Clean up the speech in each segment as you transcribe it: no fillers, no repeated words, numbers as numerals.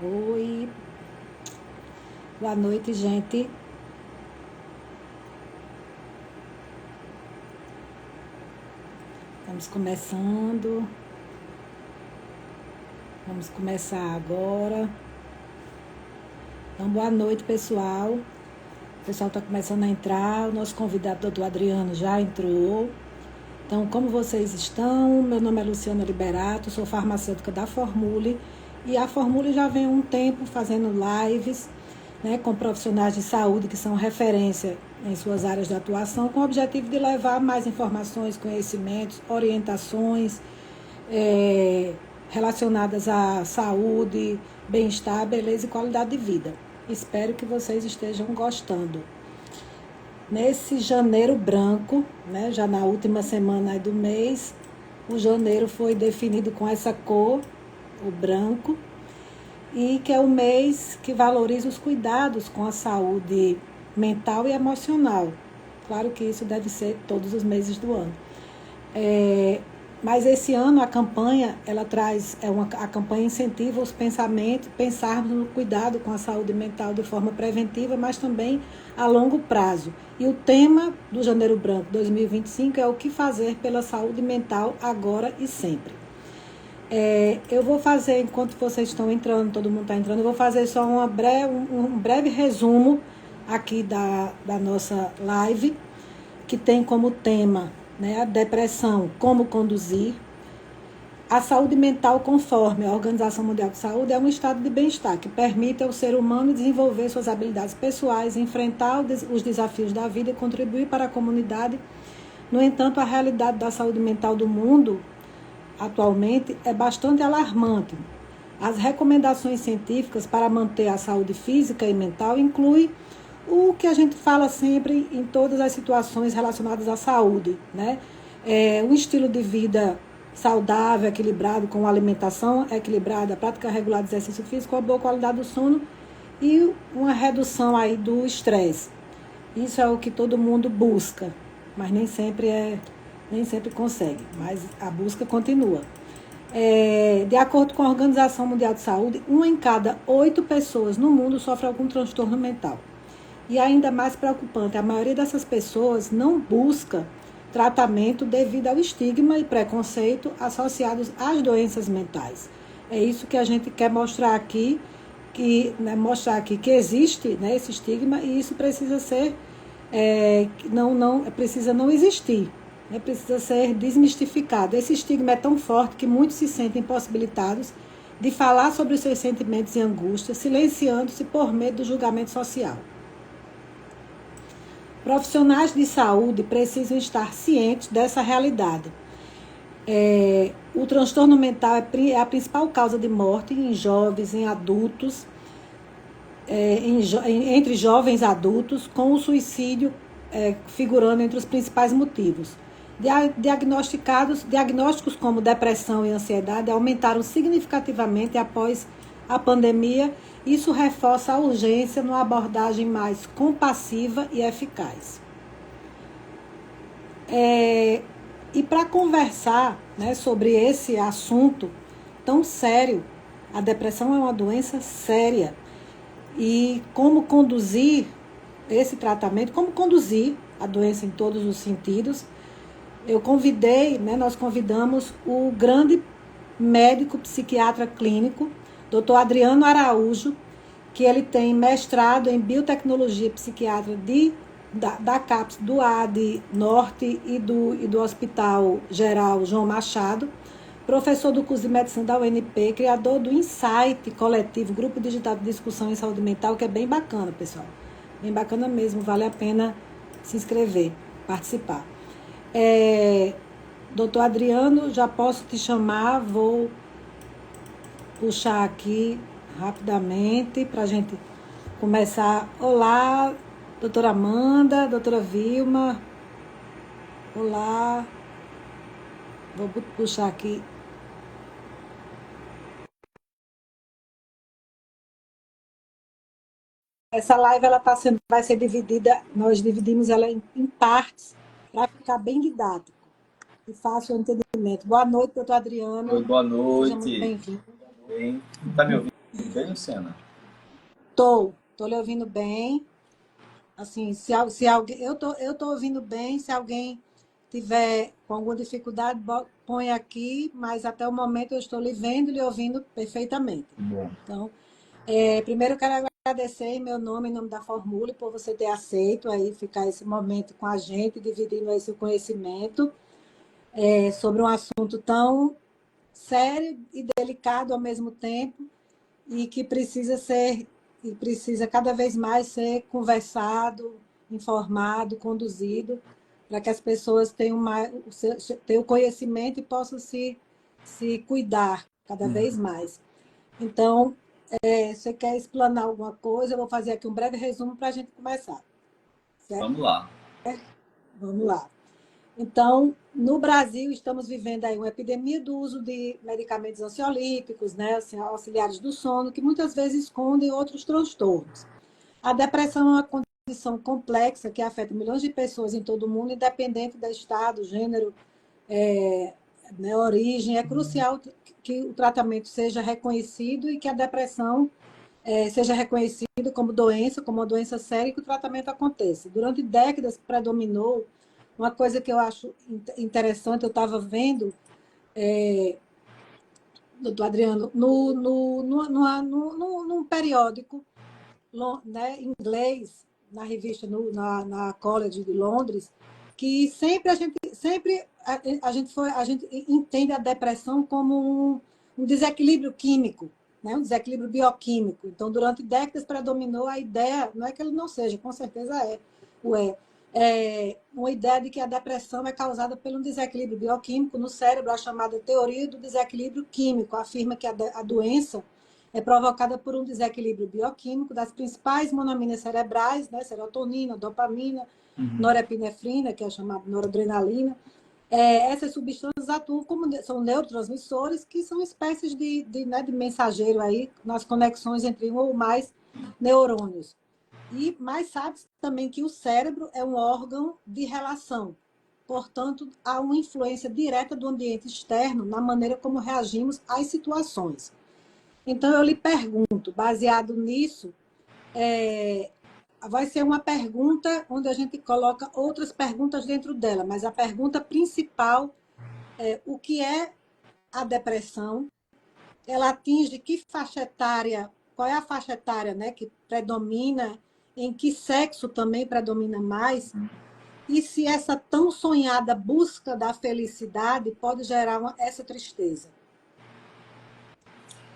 Oi, boa noite, gente. Estamos começando. Vamos começar agora. Então, boa noite, pessoal. O pessoal está começando a entrar. O nosso convidado, doutor Adriano, já entrou. Então, como vocês estão? Meu nome é Luciana Liberato, sou farmacêutica da Formule. E a Formule já vem há um tempo fazendo lives, né, com profissionais de saúde que são referência em suas áreas de atuação, com o objetivo de levar mais informações, conhecimentos, orientações relacionadas à saúde, bem-estar, beleza e qualidade de vida. Espero que vocês estejam gostando. Nesse janeiro branco, né, já na última semana do mês, o janeiro foi definido com essa cor, o branco, e que é o mês que valoriza os cuidados com a saúde mental e emocional. Claro que isso deve ser todos os meses do ano. Mas esse ano a campanha, ela traz, a campanha incentiva os pensarmos no cuidado com a saúde mental de forma preventiva, mas também a longo prazo. E o tema do Janeiro Branco 2025 é o que fazer pela saúde mental agora e sempre. Eu vou fazer, enquanto vocês estão entrando, todo mundo está entrando, eu vou fazer só um breve resumo aqui da nossa live, que tem como tema, né, a depressão, como conduzir. A saúde mental, conforme a Organização Mundial de Saúde, é um estado de bem-estar que permite ao ser humano desenvolver suas habilidades pessoais, enfrentar os desafios da vida e contribuir para a comunidade. No entanto, a realidade da saúde mental do mundo atualmente é bastante alarmante. As recomendações científicas para manter a saúde física e mental incluem o que a gente fala sempre em todas as situações relacionadas à saúde, né? Um estilo de vida saudável, equilibrado, com alimentação equilibrada, prática regular de exercício físico, a boa qualidade do sono e uma redução aí do estresse. Isso é o que todo mundo busca, mas nem sempre consegue, mas a busca continua. De acordo com a Organização Mundial de Saúde, 1 em cada 8 pessoas no mundo sofre algum transtorno mental. E ainda mais preocupante, a maioria dessas pessoas não busca tratamento devido ao estigma e preconceito associados às doenças mentais. É isso que a gente quer mostrar aqui, que existe, né, esse estigma, e isso precisa ser, precisa não existir, né, precisa ser desmistificado. Esse estigma é tão forte que muitos se sentem impossibilitados de falar sobre os seus sentimentos e angústias, silenciando-se por medo do julgamento social. Profissionais de saúde precisam estar cientes dessa realidade. O transtorno mental é a principal causa de morte em jovens, em adultos, entre jovens adultos, com o suicídio figurando entre os principais motivos. Diagnósticos como depressão e ansiedade aumentaram significativamente após a pandemia. Isso reforça a urgência numa abordagem mais compassiva e eficaz. E para conversar, né, sobre esse assunto tão sério, a depressão é uma doença séria, e como conduzir esse tratamento, como conduzir a doença em todos os sentidos, nós convidamos o grande médico psiquiatra clínico, Dr. Adriano Araújo, que ele tem mestrado em biotecnologia psiquiatra da CAPES, do AD Norte e do Hospital Geral João Machado, professor do curso de medicina da UNP, criador do Insight Coletivo, Grupo Digital de Discussão em Saúde Mental, que é bem bacana, pessoal. Bem bacana mesmo, vale a pena se inscrever, participar. Doutor Adriano, já posso te chamar, vou puxar aqui rapidamente para a gente começar. Olá, doutora Amanda, doutora Vilma. Olá. Vou puxar aqui. Essa live vai ser dividida, nós dividimos ela em partes para ficar bem didático e fácil o entendimento. Boa noite, doutor Adriano. Oi, boa noite. Seja muito bem-vindo. Bem, tá me ouvindo? Tudo bem, Luciana? Tô lhe ouvindo bem. Assim, se alguém, eu tô ouvindo bem. Se alguém tiver com alguma dificuldade, põe aqui, mas até o momento eu estou lhe vendo e lhe ouvindo perfeitamente. Bom, Então, primeiro eu quero agradecer em meu nome, em nome da Formule, por você ter aceito aí ficar esse momento com a gente, dividindo esse conhecimento sobre um assunto tão sério e delicado ao mesmo tempo e que precisa ser e precisa cada vez mais ser conversado, informado, conduzido, para que as pessoas tenham o conhecimento e possam se cuidar cada vez mais. Então, você quer explanar alguma coisa? Eu vou fazer aqui um breve resumo para a gente começar, certo? vamos lá. Vamos lá. Então, no Brasil, estamos vivendo aí uma epidemia do uso de medicamentos ansiolíticos, né, assim, auxiliares do sono, que muitas vezes escondem outros transtornos. A depressão é uma condição complexa que afeta milhões de pessoas em todo o mundo, independente do estado, gênero, né, origem. É crucial que o tratamento seja reconhecido e que a depressão seja reconhecida como uma doença séria e que o tratamento aconteça. Durante décadas predominou uma coisa que eu acho interessante, eu estava vendo, doutor Adriano, num periódico, né, inglês, na revista, na College de Londres, que a gente entende a depressão como um desequilíbrio químico, né, um desequilíbrio bioquímico. Então, durante décadas predominou a ideia, não é que ele não seja, com certeza o uma ideia de que a depressão é causada por um desequilíbrio bioquímico no cérebro, a chamada teoria do desequilíbrio químico, afirma que a doença é provocada por um desequilíbrio bioquímico das principais monoaminas cerebrais, né, serotonina, dopamina, Uhum. norepinefrina, que é chamada noradrenalina. Essas substâncias atuam como são neurotransmissores, que são espécies de mensageiro aí nas conexões entre um ou mais neurônios. Mas sabe também que o cérebro é um órgão de relação. Portanto, há uma influência direta do ambiente externo na maneira como reagimos às situações. Então, eu lhe pergunto, baseado nisso, vai ser uma pergunta onde a gente coloca outras perguntas dentro dela, mas a pergunta principal é o que é a depressão? Ela atinge que faixa etária? Qual é a faixa etária, né, que predomina? Em que sexo também predomina mais? E se essa tão sonhada busca da felicidade pode gerar essa tristeza?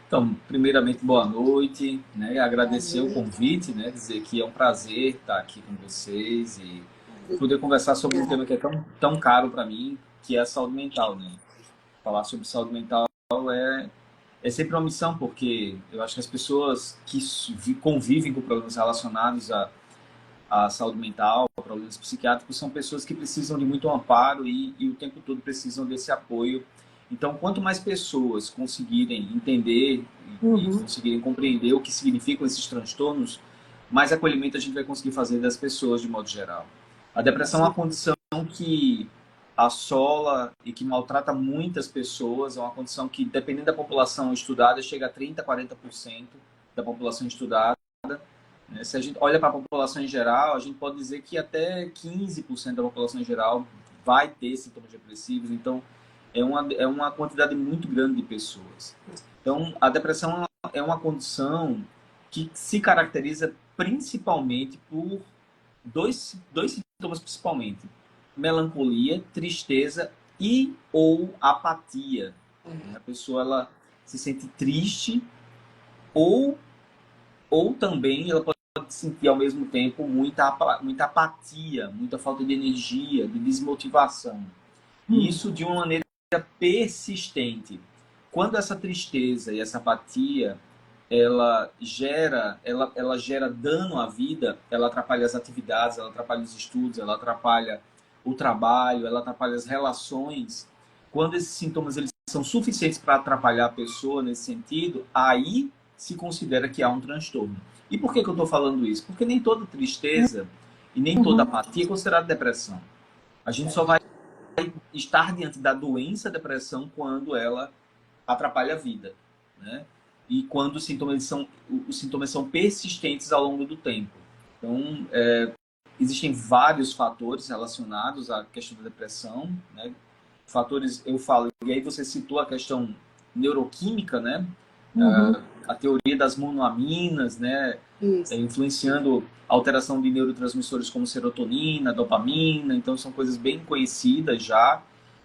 Então, primeiramente, boa noite, né? Boa Agradecer o noite. convite, né? Dizer que é um prazer estar aqui com vocês e poder conversar sobre um tema que é tão caro para mim, que é a saúde mental, né? Falar sobre saúde mental é sempre uma missão, porque eu acho que as pessoas que convivem com problemas relacionados à saúde mental, problemas psiquiátricos, são pessoas que precisam de muito amparo e o tempo todo precisam desse apoio. Então, quanto mais pessoas conseguirem entender e Uhum. conseguirem compreender o que significam esses transtornos, mais acolhimento a gente vai conseguir fazer das pessoas de modo geral. A depressão é uma condição que assola e que maltrata muitas pessoas, é uma condição que, dependendo da população estudada, chega a 30, 40% da população estudada. Né? Se a gente olha para a população em geral, a gente pode dizer que até 15% da população em geral vai ter sintomas depressivos, então é uma quantidade muito grande de pessoas. Então, a depressão é uma condição que se caracteriza principalmente por dois sintomas principalmente: melancolia, tristeza e ou apatia. A pessoa ela se sente triste ou também ela pode sentir ao mesmo tempo muita apatia, muita falta de energia, de desmotivação. E Uhum. isso de uma maneira persistente. Quando essa tristeza e essa apatia ela gera dano à vida, ela atrapalha as atividades, ela atrapalha os estudos, ela atrapalha o trabalho, ela atrapalha as relações. Quando esses sintomas eles são suficientes para atrapalhar a pessoa nesse sentido, aí se considera que há um transtorno. E por que eu estou falando isso? Porque nem toda tristeza e nem toda Uhum. apatia é considerada depressão. A gente só vai estar diante da doença depressão quando ela atrapalha a vida, né? e quando os sintomas são persistentes ao longo do tempo. Então, existem vários fatores relacionados à questão da depressão, né? Fatores, eu falo, e aí você citou a questão neuroquímica, né? Uhum. A teoria das monoaminas, né? Isso. Influenciando a alteração de neurotransmissores como serotonina, dopamina, então são coisas bem conhecidas já,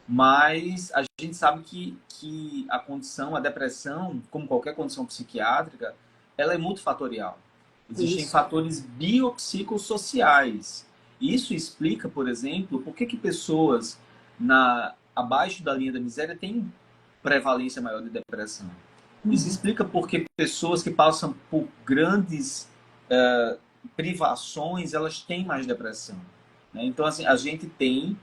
mas a gente sabe que a condição, a depressão, como qualquer condição psiquiátrica, ela é multifatorial. Existem Isso. fatores biopsicossociais. Isso explica, por exemplo, por que pessoas abaixo da linha da miséria têm prevalência maior de depressão. Isso Uhum. explica por que pessoas que passam por grandes privações, elas têm mais depressão. Né? Então, assim, a gente tem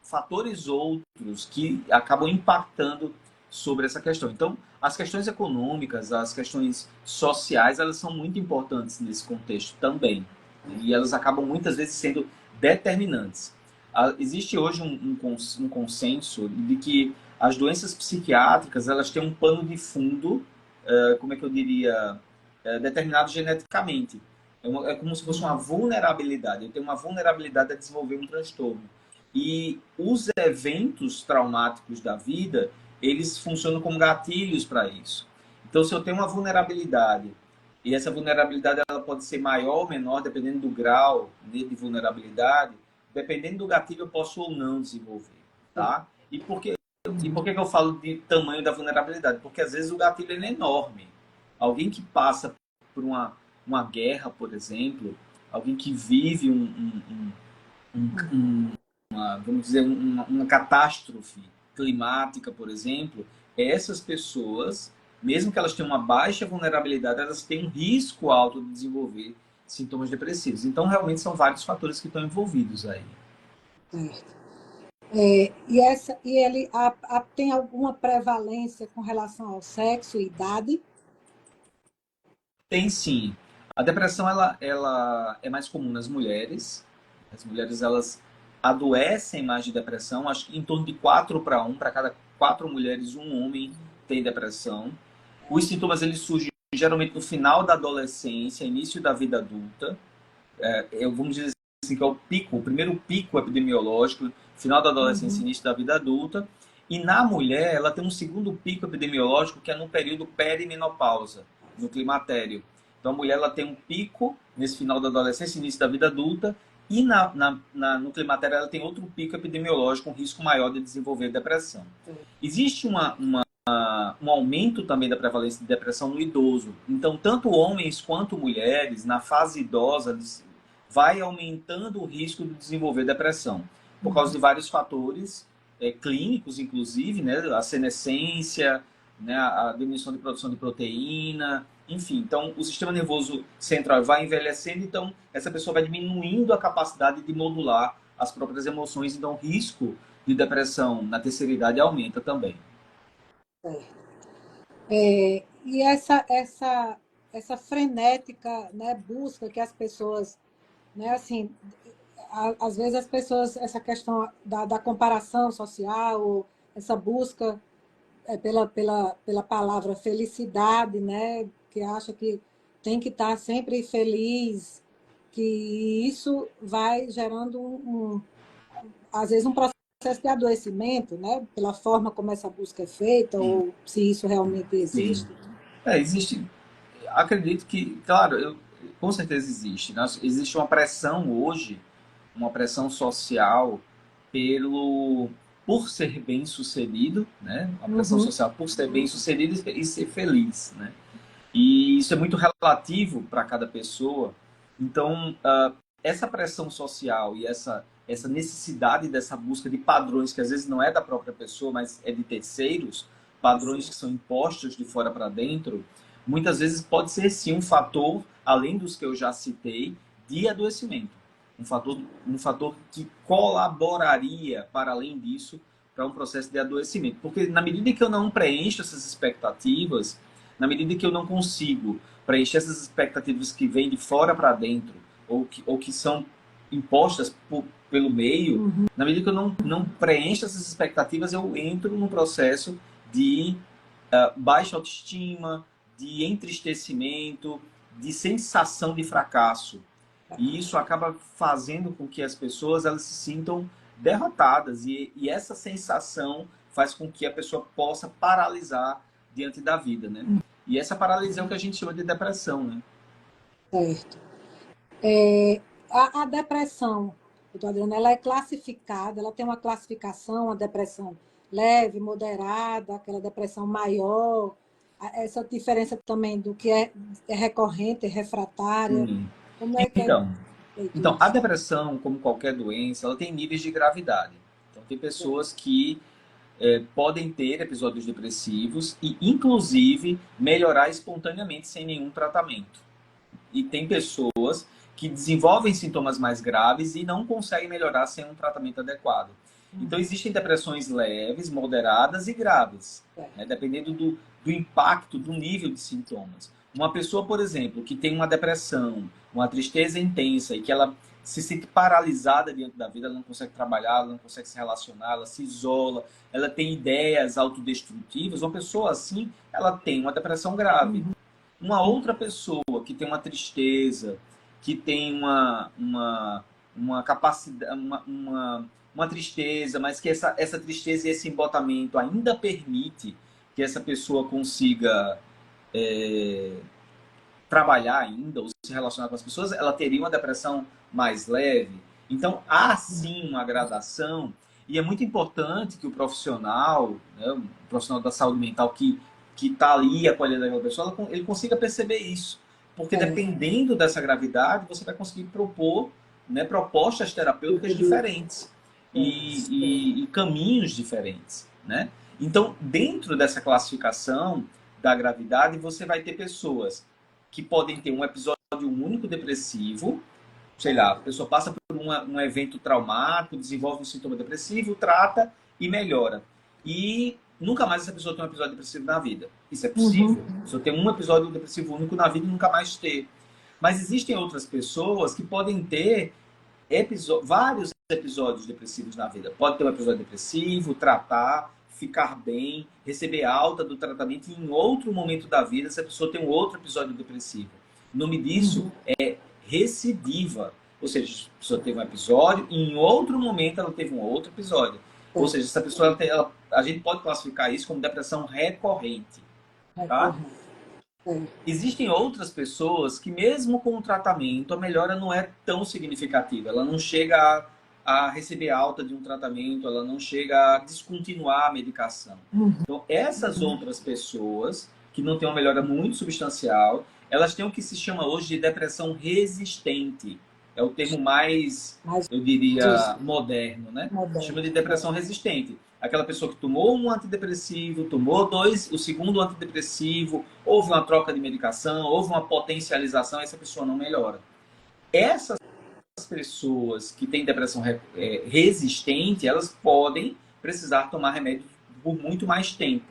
fatores outros que acabam impactando sobre essa questão. Então, as questões econômicas, as questões sociais, elas são muito importantes nesse contexto também. E elas acabam muitas vezes sendo determinantes. Existe hoje um consenso de que as doenças psiquiátricas elas têm um pano de fundo, como é que eu diria, determinado geneticamente. É como se fosse uma vulnerabilidade. Eu tenho uma vulnerabilidade a desenvolver um transtorno. E os eventos traumáticos da vida, eles funcionam como gatilhos para isso. Então, se eu tenho uma vulnerabilidade, e essa vulnerabilidade ela pode ser maior ou menor, dependendo do grau de vulnerabilidade, dependendo do gatilho, eu posso ou não desenvolver. Tá? E por que eu falo de tamanho da vulnerabilidade? Porque às vezes o gatilho é enorme. Alguém que passa por uma guerra, por exemplo, alguém que vive vamos dizer, uma catástrofe climática, por exemplo, essas pessoas, mesmo que elas tenham uma baixa vulnerabilidade, elas têm um risco alto de desenvolver sintomas depressivos. Então, realmente, são vários fatores que estão envolvidos aí. Certo. E ele tem alguma prevalência com relação ao sexo e idade? Tem sim. A depressão ela é mais comum nas mulheres. As mulheres elas adoecem mais de depressão. Acho que em torno de 4 para 1, para cada 4 mulheres, um homem tem depressão. Os sintomas eles surgem geralmente no final da adolescência, início da vida adulta. Vamos dizer assim que é o primeiro pico epidemiológico, final da adolescência, Uhum. início da vida adulta. E na mulher, ela tem um segundo pico epidemiológico que é no período perimenopausa, no climatério. Então a mulher ela tem um pico nesse final da adolescência, início da vida adulta, e no climatério ela tem outro pico epidemiológico, um risco maior de desenvolver depressão. Existe um aumento também da prevalência de depressão no idoso. Então, tanto homens quanto mulheres, na fase idosa, vai aumentando o risco de desenvolver depressão, por causa de vários fatores clínicos, inclusive, né, a senescência, né, a diminuição de produção de proteína, enfim. Então, o sistema nervoso central vai envelhecendo, então essa pessoa vai diminuindo a capacidade de modular as próprias emoções, então o risco de depressão na terceira idade aumenta também. Certo. E essa frenética, né, busca que as pessoas, né, assim, às vezes as pessoas, essa questão da comparação social, essa busca pela palavra felicidade, né, que acha que tem que estar sempre feliz, que isso vai gerando às vezes um processo de adoecimento, né, pela forma como essa busca é feita Sim, ou se isso realmente sim. existe. Existe, acredito que, claro, com certeza existe. Né? Existe uma pressão hoje, uma pressão social por ser bem sucedido, né? Uma pressão Uhum. social por ser bem sucedido e ser feliz, né? E isso é muito relativo para cada pessoa. Então, essa pressão social e essa necessidade dessa busca de padrões que às vezes não é da própria pessoa, mas é de terceiros, padrões que são impostos de fora para dentro, muitas vezes pode ser sim um fator, além dos que eu já citei, de adoecimento. Um fator que colaboraria, para além disso, para um processo de adoecimento. Porque na medida que eu não preencho essas expectativas, na medida que eu não consigo preencher essas expectativas que vêm de fora para dentro, ou que são impostas pelo meio, na medida que eu não preencho essas expectativas, eu entro num processo de baixa autoestima, de entristecimento, de sensação de fracasso. E isso acaba fazendo com que as pessoas elas se sintam derrotadas. E essa sensação faz com que a pessoa possa paralisar diante da vida, né? E essa paralisia é o que a gente chama de depressão, né? Certo. A depressão, doutor Adriano, ela é classificada, ela tem uma classificação, a depressão leve, moderada, aquela depressão maior, essa diferença também do que é recorrente, é refratária. Sim. Como é que é Então, feito então, a isso? depressão, como qualquer doença, ela tem níveis de gravidade. Então, tem pessoas que podem ter episódios depressivos e, inclusive, melhorar espontaneamente sem nenhum tratamento. E tem pessoas que desenvolvem sintomas mais graves e não conseguem melhorar sem um tratamento adequado. Então, existem depressões leves, moderadas e graves, né, dependendo do impacto, do nível de sintomas. Uma pessoa, por exemplo, que tem uma depressão, uma tristeza intensa e que ela se sente paralisada diante da vida, ela não consegue trabalhar, ela não consegue se relacionar, ela se isola, ela tem ideias autodestrutivas, uma pessoa assim, ela tem uma depressão grave. Uma outra pessoa que tem uma tristeza, que tem uma capacidade, uma tristeza, mas que essa tristeza e esse embotamento ainda permite que essa pessoa consiga trabalhar ainda ou se relacionar com as pessoas, ela teria uma depressão mais leve. Então, há sim uma gradação e é muito importante que o profissional, né, o profissional da saúde mental que está ali acolhendo aquela pessoa, ele consiga perceber isso. Porque dependendo dessa gravidade, você vai conseguir propor, né, propostas terapêuticas diferentes e caminhos diferentes, né? Então, dentro dessa classificação da gravidade, você vai ter pessoas que podem ter um episódio único depressivo, sei lá, a pessoa passa por um evento traumático, desenvolve um sintoma depressivo, trata e melhora. E nunca mais essa pessoa tem um episódio depressivo na vida. Isso é possível. A pessoa tem um episódio depressivo único na vida e nunca mais ter. Mas existem outras pessoas que podem ter vários episódios depressivos na vida. Pode ter um episódio depressivo, tratar, ficar bem, receber alta do tratamento e em outro momento da vida essa pessoa tem um outro episódio depressivo. O nome disso é recidiva. Ou seja, a pessoa teve um episódio e em outro momento ela teve um outro episódio. Ou seja, essa pessoa a gente pode classificar isso como depressão recorrente. Tá? Existem outras pessoas que, mesmo com o tratamento, a melhora não é tão significativa. Ela não chega a receber alta de um tratamento, ela não chega a descontinuar a medicação. Então, essas outras pessoas, que não têm uma melhora muito substancial, elas têm o que se chama hoje de depressão resistente. É o termo mais, eu diria, moderno, né? Chama de depressão resistente. Aquela pessoa que tomou um antidepressivo, tomou o segundo antidepressivo, houve uma troca de medicação, houve uma potencialização, essa pessoa não melhora. Essas pessoas que têm depressão resistente, elas podem precisar tomar remédio por muito mais tempo,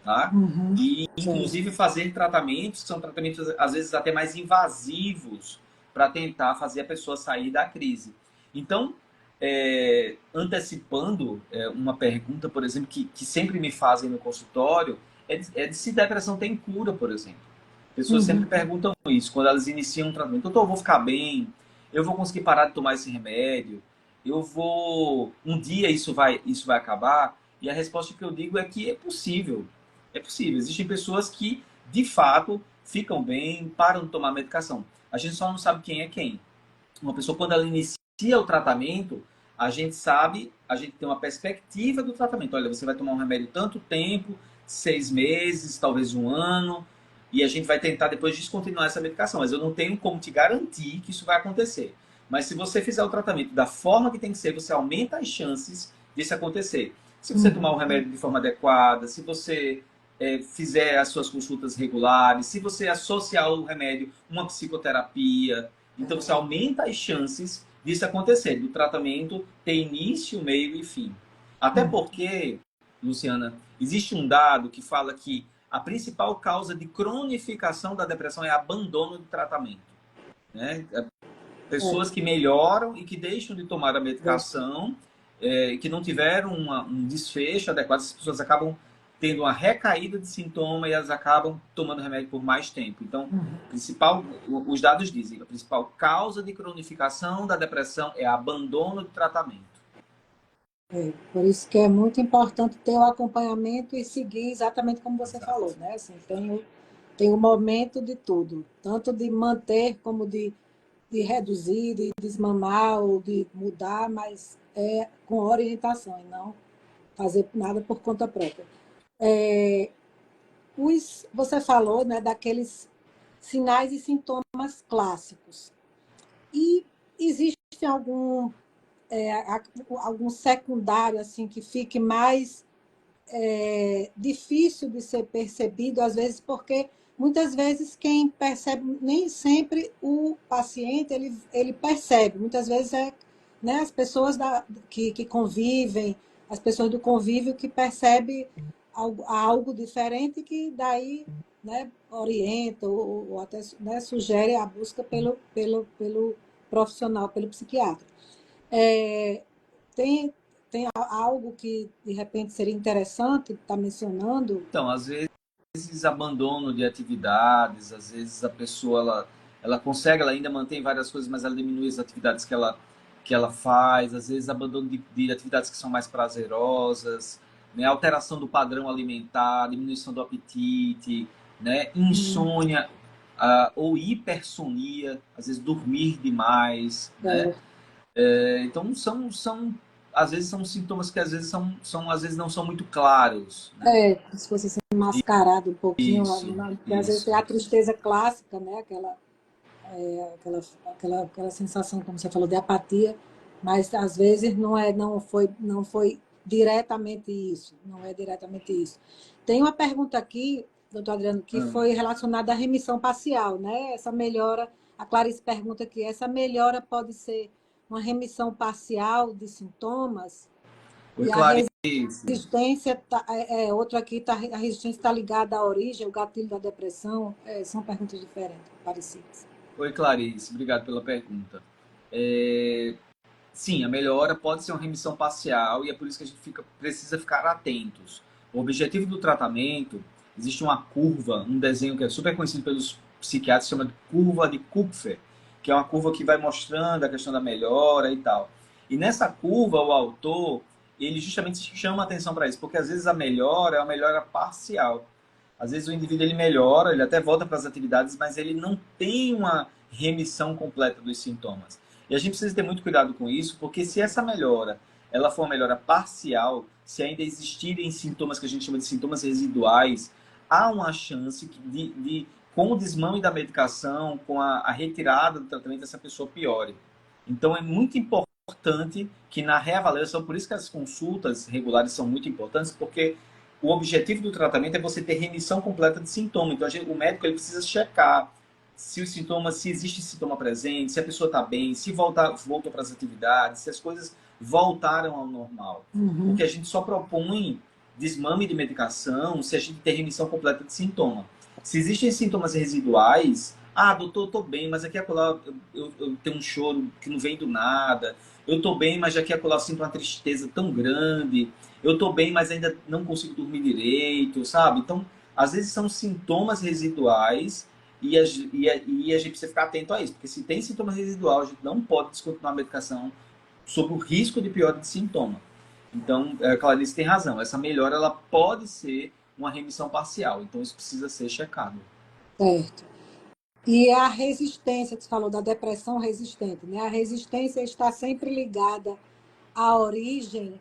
tá? E, inclusive, fazer tratamentos, que são tratamentos, às vezes, até mais invasivos, para tentar fazer a pessoa sair da crise. Então, antecipando uma pergunta, por exemplo, que sempre me fazem no consultório, é de se depressão tem cura, por exemplo. Pessoas sempre perguntam isso, quando elas iniciam um tratamento. Doutor, eu vou ficar bem? Eu vou conseguir parar de tomar esse remédio? Um dia isso vai acabar? E a resposta que eu digo é que é possível. É possível. Existem pessoas que, de fato, ficam bem, param de tomar medicação. A gente só não sabe quem é quem. Uma pessoa, quando ela inicia o tratamento, a gente sabe, a gente tem uma perspectiva do tratamento. Olha, você vai tomar um remédio tanto tempo, 6 meses, talvez um ano, e a gente vai tentar depois descontinuar essa medicação. Mas eu não tenho como te garantir que isso vai acontecer. Mas se você fizer o tratamento da forma que tem que ser, você aumenta as chances disso acontecer. Se você tomar o remédio de forma adequada, se você fizer as suas consultas regulares, se você associar o remédio a uma psicoterapia, então você aumenta as chances disso acontecer, do tratamento ter início, meio e fim. Até porque, Luciana, existe um dado que fala que a principal causa de cronificação da depressão é abandono de tratamento, né? Pessoas que melhoram e que deixam de tomar a medicação, que não tiveram um desfecho adequado, as pessoas acabam tendo uma recaída de sintoma e elas acabam tomando remédio por mais tempo. Então, os dados dizem, a principal causa de cronificação da depressão é abandono de tratamento. Por isso que é muito importante ter o acompanhamento e seguir exatamente como você falou, né? Assim, tem o momento de tudo, tanto de manter como de reduzir, de desmamar ou de mudar, mas é com orientação e não fazer nada por conta própria. Você falou, né, daqueles sinais e sintomas clássicos. E existe algum secundário assim que fique mais difícil de ser percebido, às vezes, porque muitas vezes quem percebe, nem sempre o paciente ele percebe, muitas vezes né, as pessoas que convivem, as pessoas do convívio que percebem algo diferente que daí, né, orienta ou até, né, sugere a busca pelo profissional, pelo psiquiatra. É, tem, tem algo que, de repente, seria interessante estar mencionando? Então, às vezes, abandono de atividades, às vezes a pessoa ela consegue, ela ainda mantém várias coisas, mas ela diminui as atividades que ela faz, às vezes abandono de atividades que são mais prazerosas, né? Alteração do padrão alimentar, diminuição do apetite, né? Insônia, ou hipersonia, às vezes dormir demais, né? Então, às vezes são sintomas que às vezes às vezes não são muito claros, né? Se fosse assim, mascarado um pouquinho, Isso, porque às vezes tem a tristeza clássica, né? Aquela sensação, como você falou, de apatia, mas às vezes não foi diretamente isso, não é diretamente isso. Tem uma pergunta aqui, doutor Adriano, que foi relacionada à remissão parcial, né? Essa melhora, a Clarice pergunta aqui, essa melhora pode ser uma remissão parcial de sintomas? Oi, E a Clarice. resistência, outro aqui, a resistência está ligada à origem, o gatilho da depressão? São perguntas diferentes, parecidas. Oi, Clarice. Obrigado pela pergunta. Sim, a melhora pode ser uma remissão parcial e é por isso que a gente precisa ficar atentos. O objetivo do tratamento, existe uma curva, um desenho que é super conhecido pelos psiquiatras, chama de curva de Kupfer, que é uma curva que vai mostrando a questão da melhora e tal. E nessa curva, o autor, ele justamente chama a atenção para isso, porque às vezes a melhora é uma melhora parcial. Às vezes o indivíduo ele melhora, ele até volta para as atividades, mas ele não tem uma remissão completa dos sintomas. E a gente precisa ter muito cuidado com isso, porque se essa melhora ela for uma melhora parcial, se ainda existirem sintomas que a gente chama de sintomas residuais, há uma chance com o desmame da medicação, com a retirada do tratamento, essa pessoa piore. Então é muito importante que na reavaliação, por isso que as consultas regulares são muito importantes, porque o objetivo do tratamento é você ter remissão completa de sintoma. Então o médico ele precisa checar se os sintomas, se existe sintoma presente, se a pessoa está bem, se voltou para as atividades, se as coisas voltaram ao normal. Porque a gente só propõe desmame de medicação se a gente tem remissão completa de sintoma. Se existem sintomas residuais, doutor, eu estou bem, mas aqui e acolá eu tenho um choro que não vem do nada. Eu estou bem, mas aqui e acolá eu sinto uma tristeza tão grande. Eu estou bem, mas ainda não consigo dormir direito, sabe? Então, às vezes são sintomas residuais e a gente precisa ficar atento a isso, porque se tem sintomas residuais, a gente não pode descontinuar a medicação sob o risco de piora de sintoma. Então, a Clarice tem razão, essa melhora ela pode ser uma remissão parcial, então isso precisa ser checado. Certo. E a resistência, que você falou da depressão resistente, né? A resistência está sempre ligada à origem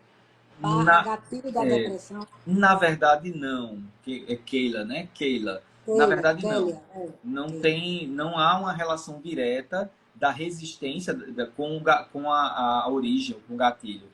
barra gatilho da depressão? Na verdade, não. É Keila, né? Keila. Na verdade, não. Não há uma relação direta da resistência com a origem, com o gatilho.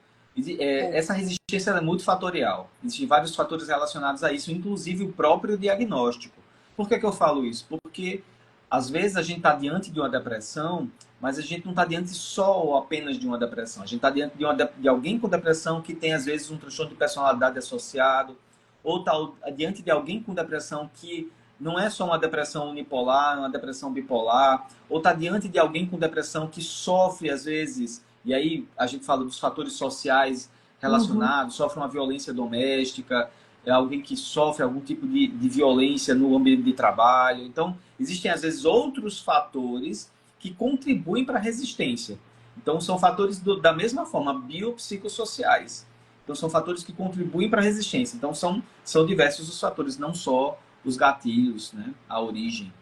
Essa resistência é multifatorial. Existem vários fatores relacionados a isso, inclusive o próprio diagnóstico. Por que eu falo isso? Porque, às vezes, a gente está diante de uma depressão, mas a gente não está diante só ou apenas de uma depressão. A gente está diante de alguém com depressão que tem, às vezes, um transtorno de personalidade associado, ou está diante de alguém com depressão que não é só uma depressão unipolar, uma depressão bipolar, ou está diante de alguém com depressão que sofre, às vezes, e aí a gente fala dos fatores sociais relacionados, sofre uma violência doméstica, é alguém que sofre algum tipo de violência no ambiente de trabalho. Então, existem, às vezes, outros fatores que contribuem para a resistência. Então, são fatores da mesma forma, biopsicossociais. Então, são fatores que contribuem para a resistência. Então, são diversos os fatores, não só os gatilhos, né? A origem.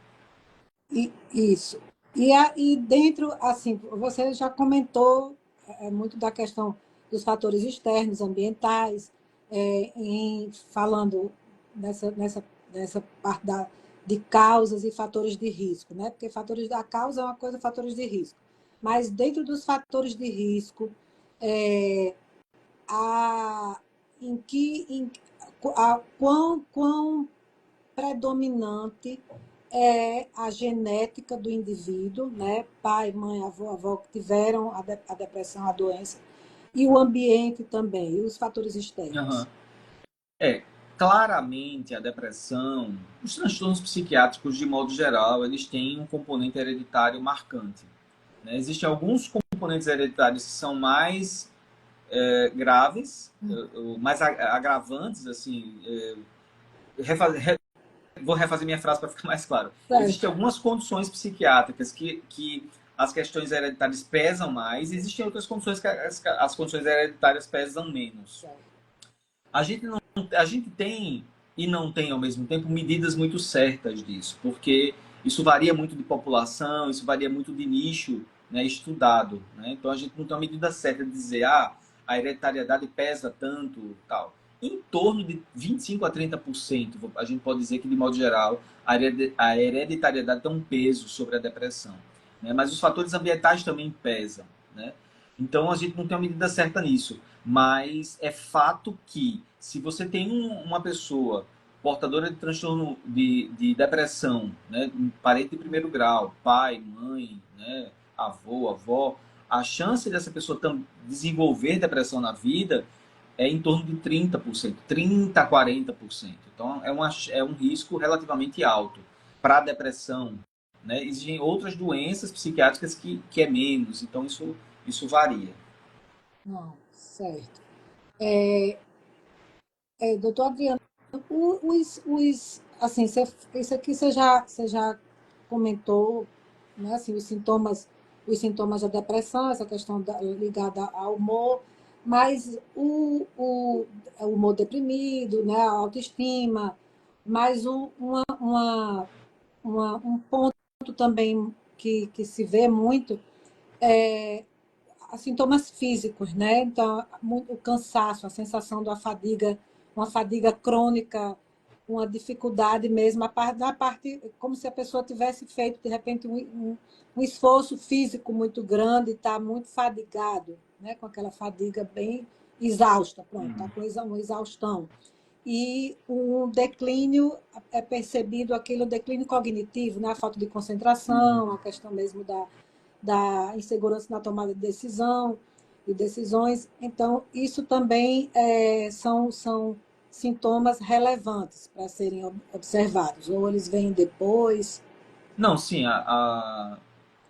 Isso. E dentro, assim, você já comentou muito da questão dos fatores externos, ambientais, falando nessa parte de causas e fatores de risco, né? Porque fatores da causa é uma coisa, fatores de risco. Mas dentro dos fatores de risco, é, a, em que, em, quão predominante é a genética do indivíduo, né? Pai, mãe, avó que tiveram a depressão, a doença, e o ambiente também, e os fatores Uhum. externos. Claramente a depressão, os transtornos psiquiátricos de modo geral, eles têm um componente hereditário marcante. Né? Existem alguns componentes hereditários que são mais graves, mais agravantes, assim. Vou refazer minha frase para ficar mais claro. Existem Certo. algumas condições psiquiátricas que as questões hereditárias pesam mais, e existem outras condições que as condições hereditárias pesam menos. A gente, não, a gente tem e não tem ao mesmo tempo medidas muito certas disso, porque isso varia muito de população, isso varia muito de nicho, né, estudado. Né? Então a gente não tem uma medida certa de dizer a hereditariedade pesa tanto, tal. Em torno de 25 a 30%, a gente pode dizer que, de modo geral, a hereditariedade tem um peso sobre a depressão. Né? Mas os fatores ambientais também pesam. Né? Então a gente não tem uma medida certa nisso. Mas é fato que, se você tem uma pessoa portadora de transtorno de depressão, né, um parente de primeiro grau, pai, mãe, né, avô, avó, a chance dessa pessoa desenvolver depressão na vida é em torno de 30%, 30% a 40%. Então, é um risco relativamente alto para a depressão. Né? Existem outras doenças psiquiátricas que é menos, então isso varia. Não, certo. Doutor Adriano, assim, isso aqui você já comentou, né? Assim, os sintomas da depressão, essa questão ligada ao humor, mas o humor deprimido, né? A autoestima, mas um ponto também que se vê muito é sintomas físicos, né? Então, o cansaço, a sensação da fadiga, uma fadiga crônica, uma dificuldade mesmo, na parte como se a pessoa tivesse feito, de repente, um esforço físico muito grande e está muito fadigado, né? Com aquela fadiga bem exausta, pronto, está com uma exaustão. E um declínio é percebido, aquele declínio cognitivo, né? A falta de concentração, a questão mesmo da insegurança na tomada de decisões. Então, isso também são sintomas relevantes para serem observados, ou eles vêm depois. Não, sim, o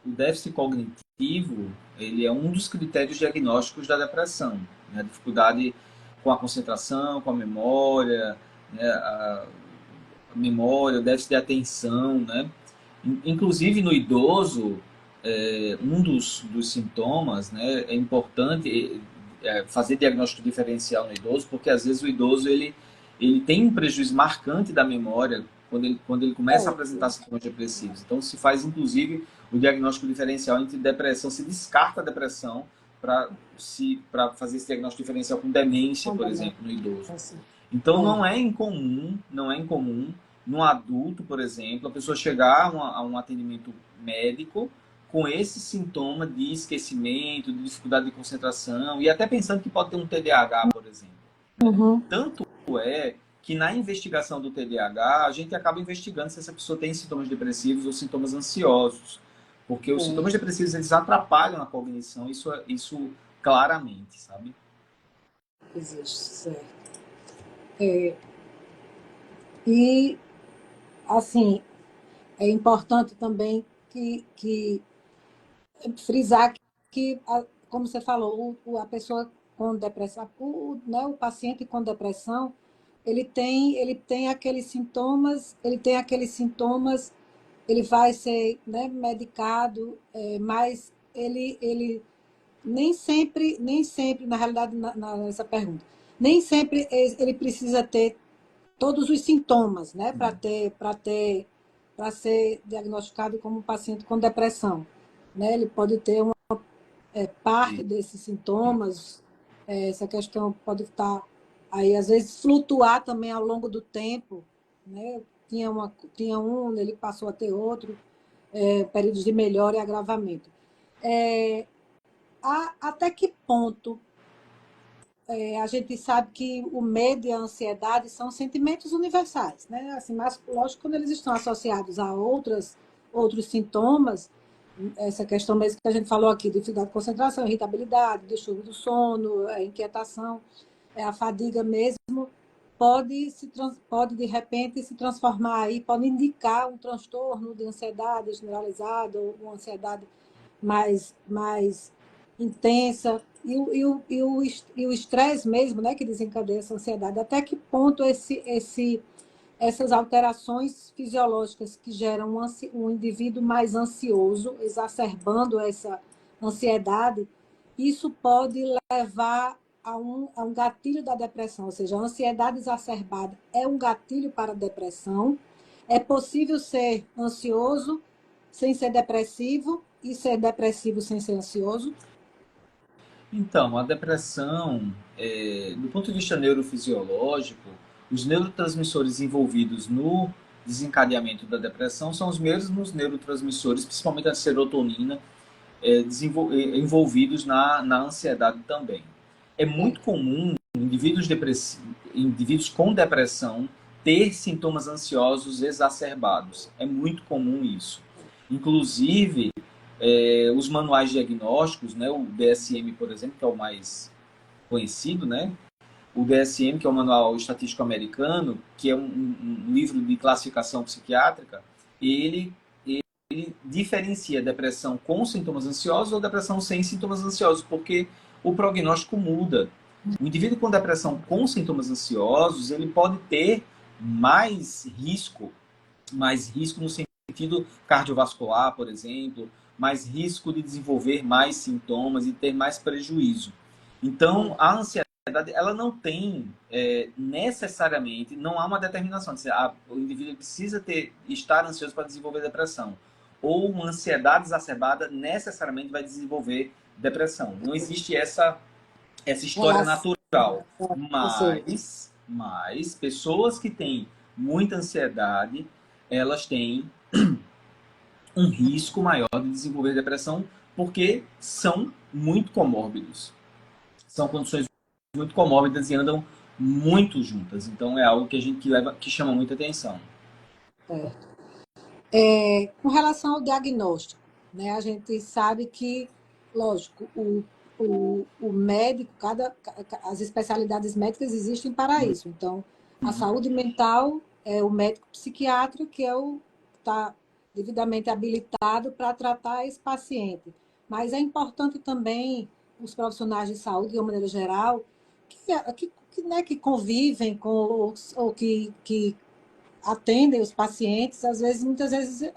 déficit cognitivo, ele é um dos critérios diagnósticos da depressão. Né? A dificuldade com a concentração, com a memória, né? A memória, o déficit de atenção, né? Inclusive no idoso, um dos sintomas, né, é importante fazer diagnóstico diferencial no idoso, porque às vezes o idoso ele tem um prejuízo marcante da memória quando ele começa a apresentar sintomas depressivos. Então se faz inclusive o diagnóstico diferencial entre depressão, se descarta a depressão para fazer esse diagnóstico diferencial com demência, por exemplo, no idoso. Então não é incomum no adulto, por exemplo, a pessoa chegar a um atendimento médico com esse sintoma de esquecimento, de dificuldade de concentração e até pensando que pode ter um TDAH, por exemplo. Uhum. Tanto é que na investigação do TDAH a gente acaba investigando se essa pessoa tem sintomas depressivos ou sintomas ansiosos, porque os sintomas depressivos eles atrapalham a cognição, isso claramente, sabe? Existe, certo. E, assim, é importante também que frisar que, como você falou, a pessoa com depressão, né, o paciente com depressão, ele tem aqueles sintomas, ele vai ser, né, medicado, mas ele nem sempre, na realidade, nessa pergunta, nem sempre ele precisa ter todos os sintomas, né, para ser diagnosticado como um paciente com depressão, né? Ele pode ter uma parte desses sintomas, essa questão pode estar aí, às vezes, flutuar também ao longo do tempo, né? Tinha um, ele passou a ter outro, períodos de melhora e agravamento. Até que ponto a gente sabe que o medo e a ansiedade são sentimentos universais, né? Assim, mas, lógico, quando eles estão associados a outros sintomas, essa questão mesmo que a gente falou aqui, dificuldade de concentração, irritabilidade, distúrbio do sono, a inquietação, a fadiga mesmo, pode de repente se transformar aí, pode indicar um transtorno de ansiedade generalizada ou uma ansiedade mais intensa, e o estresse mesmo, né, que desencadeia essa ansiedade. Até que ponto essas alterações fisiológicas que geram um indivíduo mais ansioso, exacerbando essa ansiedade, isso pode levar a um gatilho da depressão, ou seja, a ansiedade exacerbada é um gatilho para a depressão. É possível ser ansioso sem ser depressivo e ser depressivo sem ser ansioso? Então, a depressão, do ponto de vista neurofisiológico, os neurotransmissores envolvidos no desencadeamento da depressão são os mesmos neurotransmissores, principalmente a serotonina, envolvidos na ansiedade também. É muito comum indivíduos com depressão ter sintomas ansiosos exacerbados. É muito comum isso. Inclusive, os manuais diagnósticos, né, o DSM, por exemplo, que é o mais conhecido, né? O DSM, que é o Manual Estatístico Americano, que é um livro de classificação psiquiátrica, ele diferencia depressão com sintomas ansiosos ou depressão sem sintomas ansiosos, porque o prognóstico muda. O indivíduo com depressão com sintomas ansiosos, ele pode ter mais risco no sentido cardiovascular, por exemplo, mais risco de desenvolver mais sintomas e ter mais prejuízo. Então, a ansiedade, ela não tem necessariamente, não há uma determinação. O indivíduo precisa estar ansioso para desenvolver depressão. Ou uma ansiedade exacerbada necessariamente vai desenvolver depressão. Não existe essa história natural. Mas pessoas que têm muita ansiedade, elas têm um risco maior de desenvolver depressão porque são muito comórbidos. São condições muito comórbidas e andam muito juntas. Então é algo que a gente que chama muita atenção. Certo. Com relação ao diagnóstico, né, a gente sabe que, lógico, o médico, as especialidades médicas existem para isso. Então, a saúde mental é o médico psiquiatra, que está devidamente habilitado para tratar esse paciente. Mas é importante também os profissionais de saúde, de uma maneira geral, que convivem com, ou que atendem os pacientes, muitas vezes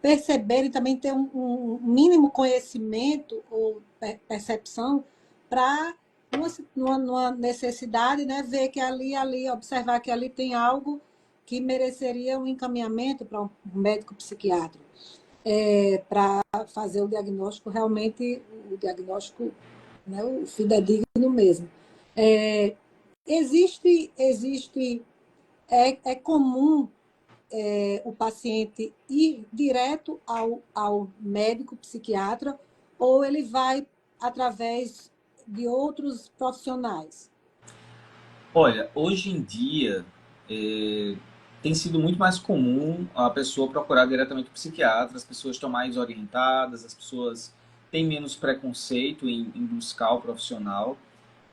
perceberem, também ter um mínimo conhecimento ou percepção para, numa necessidade, né, ver que ali, observar que ali tem algo que mereceria um encaminhamento para um médico psiquiatra, para fazer o diagnóstico, realmente, o diagnóstico, né, o fidedigno mesmo. Existe é comum o paciente ir direto ao médico psiquiatra, ou ele vai através de outros profissionais? Olha, hoje em dia tem sido muito mais comum a pessoa procurar diretamente o psiquiatra, as pessoas estão mais orientadas, as pessoas têm menos preconceito em buscar o profissional.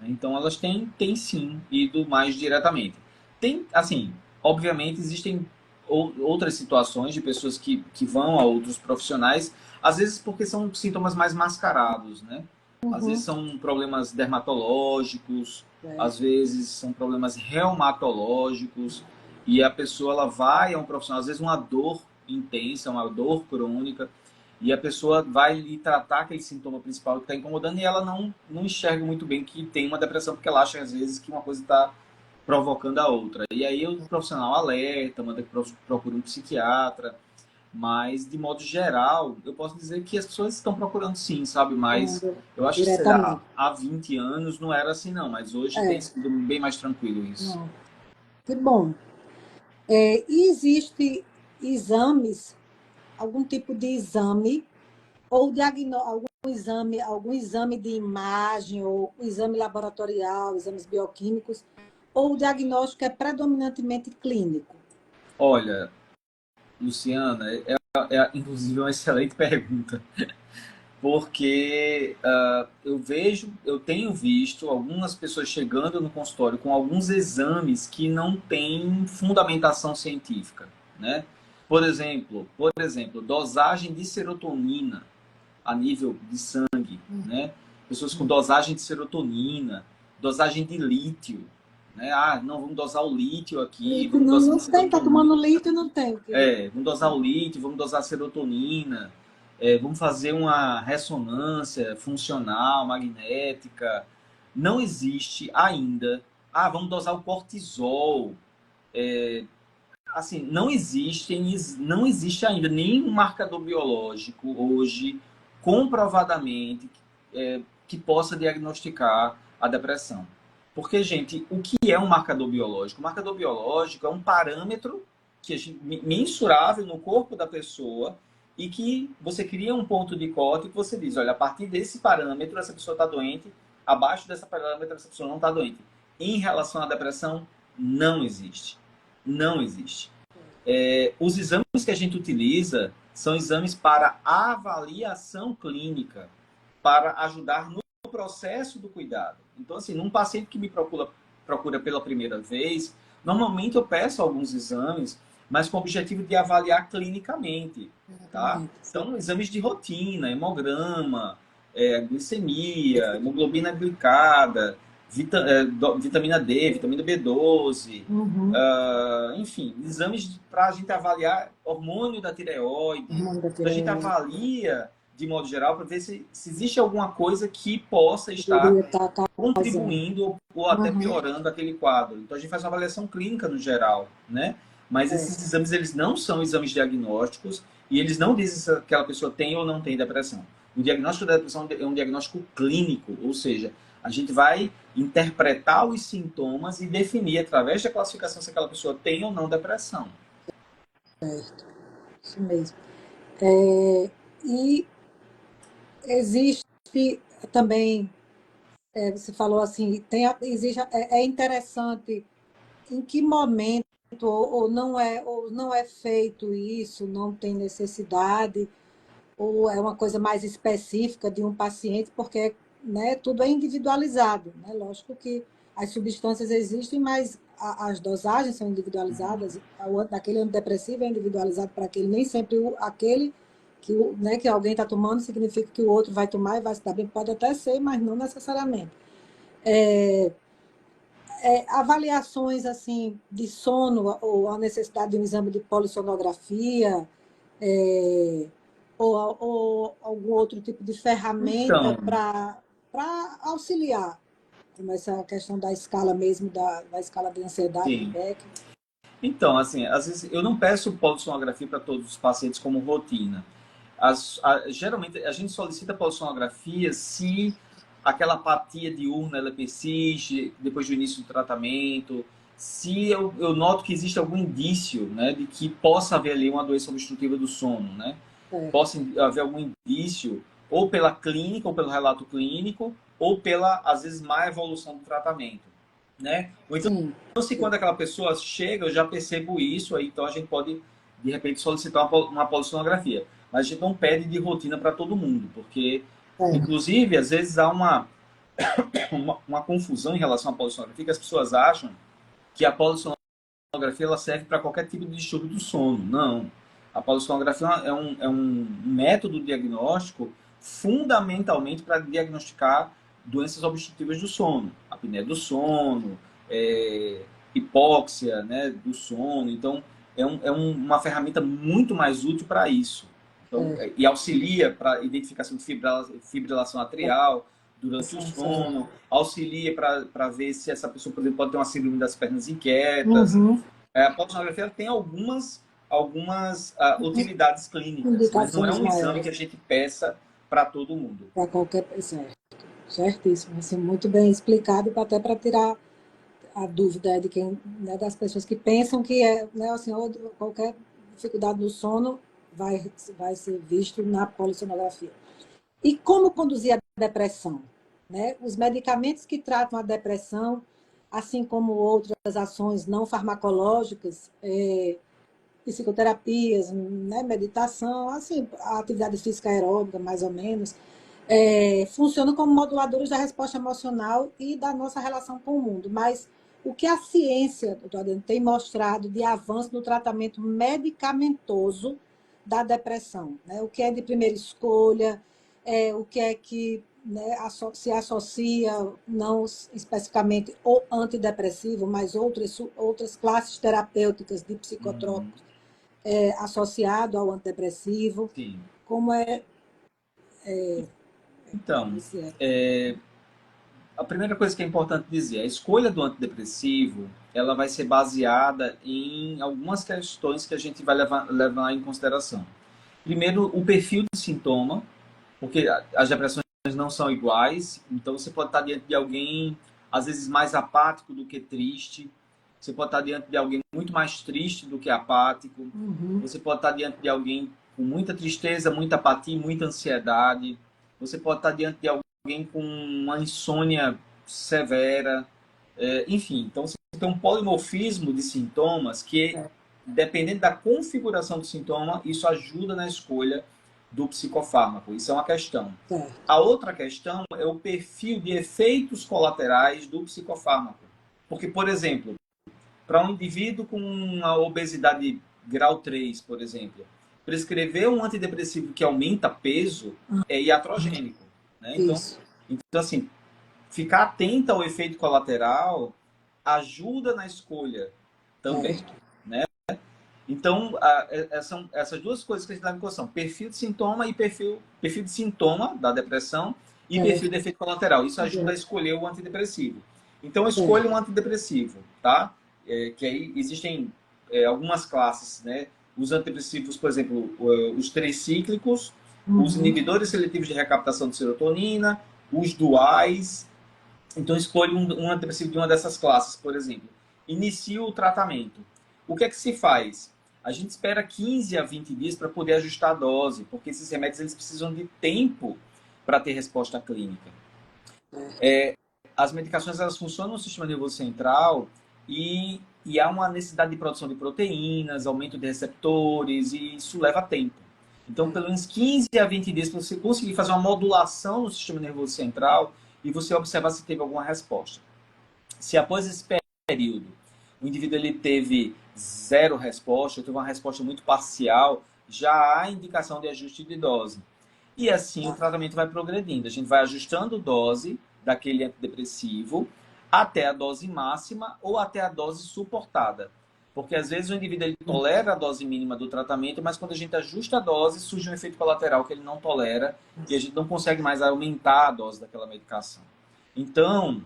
Então elas têm sim ido mais diretamente. Tem, assim, obviamente existem outras situações de pessoas que vão a outros profissionais, às vezes porque são sintomas mais mascarados, né? Às vezes são problemas dermatológicos, É. às vezes são problemas reumatológicos, e a pessoa ela vai a um profissional, às vezes uma dor intensa, uma dor crônica, e a pessoa vai lhe tratar aquele sintoma principal que está incomodando e ela não enxerga muito bem que tem uma depressão, porque ela acha às vezes que uma coisa está provocando a outra. E aí o profissional alerta, manda que procure um psiquiatra, mas, de modo geral, eu posso dizer que as pessoas estão procurando sim, sabe? Mas eu acho que, sei lá, Diretamente. há 20 anos não era assim, não. Mas hoje tem É, sido bem mais tranquilo isso. não. Que bom. E existe exames, algum tipo de exame, ou algum exame de imagem, ou exame laboratorial, exames bioquímicos, ou o diagnóstico é predominantemente clínico? Olha, Luciana, inclusive uma excelente pergunta. Porque eu tenho visto algumas pessoas chegando no consultório com alguns exames que não têm fundamentação científica, né? Por exemplo, dosagem de serotonina a nível de sangue, né? Pessoas com dosagem de serotonina, dosagem de lítio, né? Ah, não, vamos dosar o lítio aqui, Lítio vamos não, dosar a não tem, tá serotonina. tomando lítio, não tem. Vamos dosar o lítio, vamos dosar a serotonina, vamos fazer uma ressonância funcional, magnética. Não existe ainda. Ah, vamos dosar o cortisol. Assim, não existe ainda nenhum marcador biológico hoje comprovadamente que possa diagnosticar a depressão. Porque, gente, o que é um marcador biológico? O marcador biológico é um parâmetro mensurável no corpo da pessoa e que você cria um ponto de cota e você diz, olha, a partir desse parâmetro essa pessoa está doente, abaixo dessa parâmetro essa pessoa não está doente. Em relação à depressão, não existe. Não existe. Os exames que a gente utiliza são exames para avaliação clínica, para ajudar no processo do cuidado. Então, assim, num paciente que me procura pela primeira vez, normalmente eu peço alguns exames, mas com o objetivo de avaliar clinicamente, tá? Exatamente. Sim. Então, exames de rotina, hemograma, glicemia, hemoglobina glicada, vitamina D, vitamina B12, Uhum. enfim, exames para a gente avaliar hormônio da tireoide. Hormônio da Então, a gente tireoide. avalia, de modo geral, para ver se existe alguma coisa que possa estar Poderia estar causando. contribuindo ou até Uhum. piorando aquele quadro. Então, a gente faz uma avaliação clínica no geral, né? Mas esses Certo. exames, eles não são exames diagnósticos e eles não dizem se aquela pessoa tem ou não tem depressão. O diagnóstico da depressão é um diagnóstico clínico, ou seja, a gente vai interpretar os sintomas e definir, através da classificação, se aquela pessoa tem ou não depressão. Isso mesmo. E existe também, você falou assim, é interessante em que momento ou não é feito isso, não tem necessidade, ou é uma coisa mais específica de um paciente, porque, né, tudo é individualizado, né? Lógico que as substâncias existem, mas as dosagens são individualizadas, daquele antidepressivo é individualizado para aquele, nem sempre aquele né, que alguém está tomando significa que o outro vai tomar e vai se dar bem, pode até ser, mas não necessariamente. Avaliações assim de sono ou a necessidade de um exame de polissonografia, é, ou algum outro tipo de ferramenta Então, para auxiliar, como essa questão da escala mesmo, da escala de ansiedade de sim. Beck. Então, assim, às vezes eu não peço polissonografia para todos os pacientes como rotina. Geralmente a gente solicita polissonografia se aquela apatia diurna ela persiste depois do início do tratamento, se eu noto que existe algum indício, né, de que possa haver ali uma doença obstrutiva do sono, né? Certo. Possa haver algum indício, ou pela clínica, ou pelo relato clínico, ou pela, às vezes, má evolução do tratamento, né? Ou então, Sim, se quando aquela pessoa chega, eu já percebo isso, aí então a gente pode, de repente, solicitar uma polissonografia. Mas a gente não pede de rotina para todo mundo, porque, certo. inclusive, às vezes há uma confusão em relação à polissonografia, que as pessoas acham que a polissonografia ela serve para qualquer tipo de distúrbio do sono. Não. A polissonografia é um método diagnóstico fundamentalmente para diagnosticar doenças obstrutivas do sono, apneia do sono, hipóxia, né, do sono. Então, uma ferramenta muito mais útil para isso. Então, e auxilia para identificação de fibrilação atrial durante o sono, auxilia para ver se essa pessoa, por exemplo, pode ter uma síndrome das pernas inquietas. A polissonografia tem algumas utilidades clínicas, mas não é um exame que a gente peça para todo mundo. Para qualquer pessoa. Certíssimo. Assim, muito bem explicado, até para tirar a dúvida de quem, né, das pessoas que pensam que né, assim, qualquer dificuldade no sono vai ser visto na polissonografia. E como conduzir a depressão? Né? Os medicamentos que tratam a depressão, assim como outras ações não farmacológicas, psicoterapias, né, meditação, assim, a atividade física aeróbica, mais ou menos, funcionam como moduladores da resposta emocional e da nossa relação com o mundo. Mas o que a ciência, doutor Adriano, tem mostrado de avanço no tratamento medicamentoso da depressão? Né? O que é de primeira escolha, o que é que, né, se associa, não especificamente o antidepressivo, mas outras classes terapêuticas de psicotrópicos associado ao antidepressivo. Sim. Como é... Então, a primeira coisa que é importante dizer, a escolha do antidepressivo, ela vai ser baseada em algumas questões que a gente vai levar em consideração. Primeiro, o perfil de sintoma, porque as depressões não são iguais, então você pode estar diante de alguém, às vezes, mais apático do que triste, você pode estar diante de alguém muito mais triste do que apático, você pode estar diante de alguém com muita tristeza, muita apatia, muita ansiedade, você pode estar diante de alguém com uma insônia severa, enfim, então você tem um polimorfismo de sintomas que, dependendo da configuração do sintoma, isso ajuda na escolha do psicofármaco. Isso é uma questão. A outra questão é o perfil de efeitos colaterais do psicofármaco. Porque, por exemplo, para um indivíduo com uma obesidade grau 3, por exemplo, prescrever um antidepressivo que aumenta peso é iatrogênico. Né? Então, assim, ficar atento ao efeito colateral ajuda na escolha também. Né? Então, são essas duas coisas que a gente leva em consideração. Perfil de sintoma e perfil de sintoma da depressão e perfil de efeito colateral. Isso ajuda a escolher o antidepressivo. Então, escolha um antidepressivo, tá? Que aí existem algumas classes, né? Os antidepressivos, por exemplo, os tricíclicos, os inibidores seletivos de recaptação de serotonina, os duais. Então, escolha um antidepressivo de uma dessas classes, por exemplo. Inicia o tratamento. O que é que se faz? A gente espera 15 a 20 dias para poder ajustar a dose, porque esses remédios eles precisam de tempo para ter resposta clínica. As medicações elas funcionam no sistema nervoso central e há uma necessidade de produção de proteínas, aumento de receptores, e isso leva tempo. Então, pelo menos 15 a 20 dias para você conseguir fazer uma modulação no sistema nervoso central e você observar se teve alguma resposta. Se após esse período o indivíduo ele teve zero resposta, teve uma resposta muito parcial, já há indicação de ajuste de dose. E assim o tratamento vai progredindo. A gente vai ajustando dose daquele antidepressivo até a dose máxima ou até a dose suportada. Porque às vezes o indivíduo ele tolera a dose mínima do tratamento, mas quando a gente ajusta a dose, surge um efeito colateral que ele não tolera e a gente não consegue mais aumentar a dose daquela medicação. Então,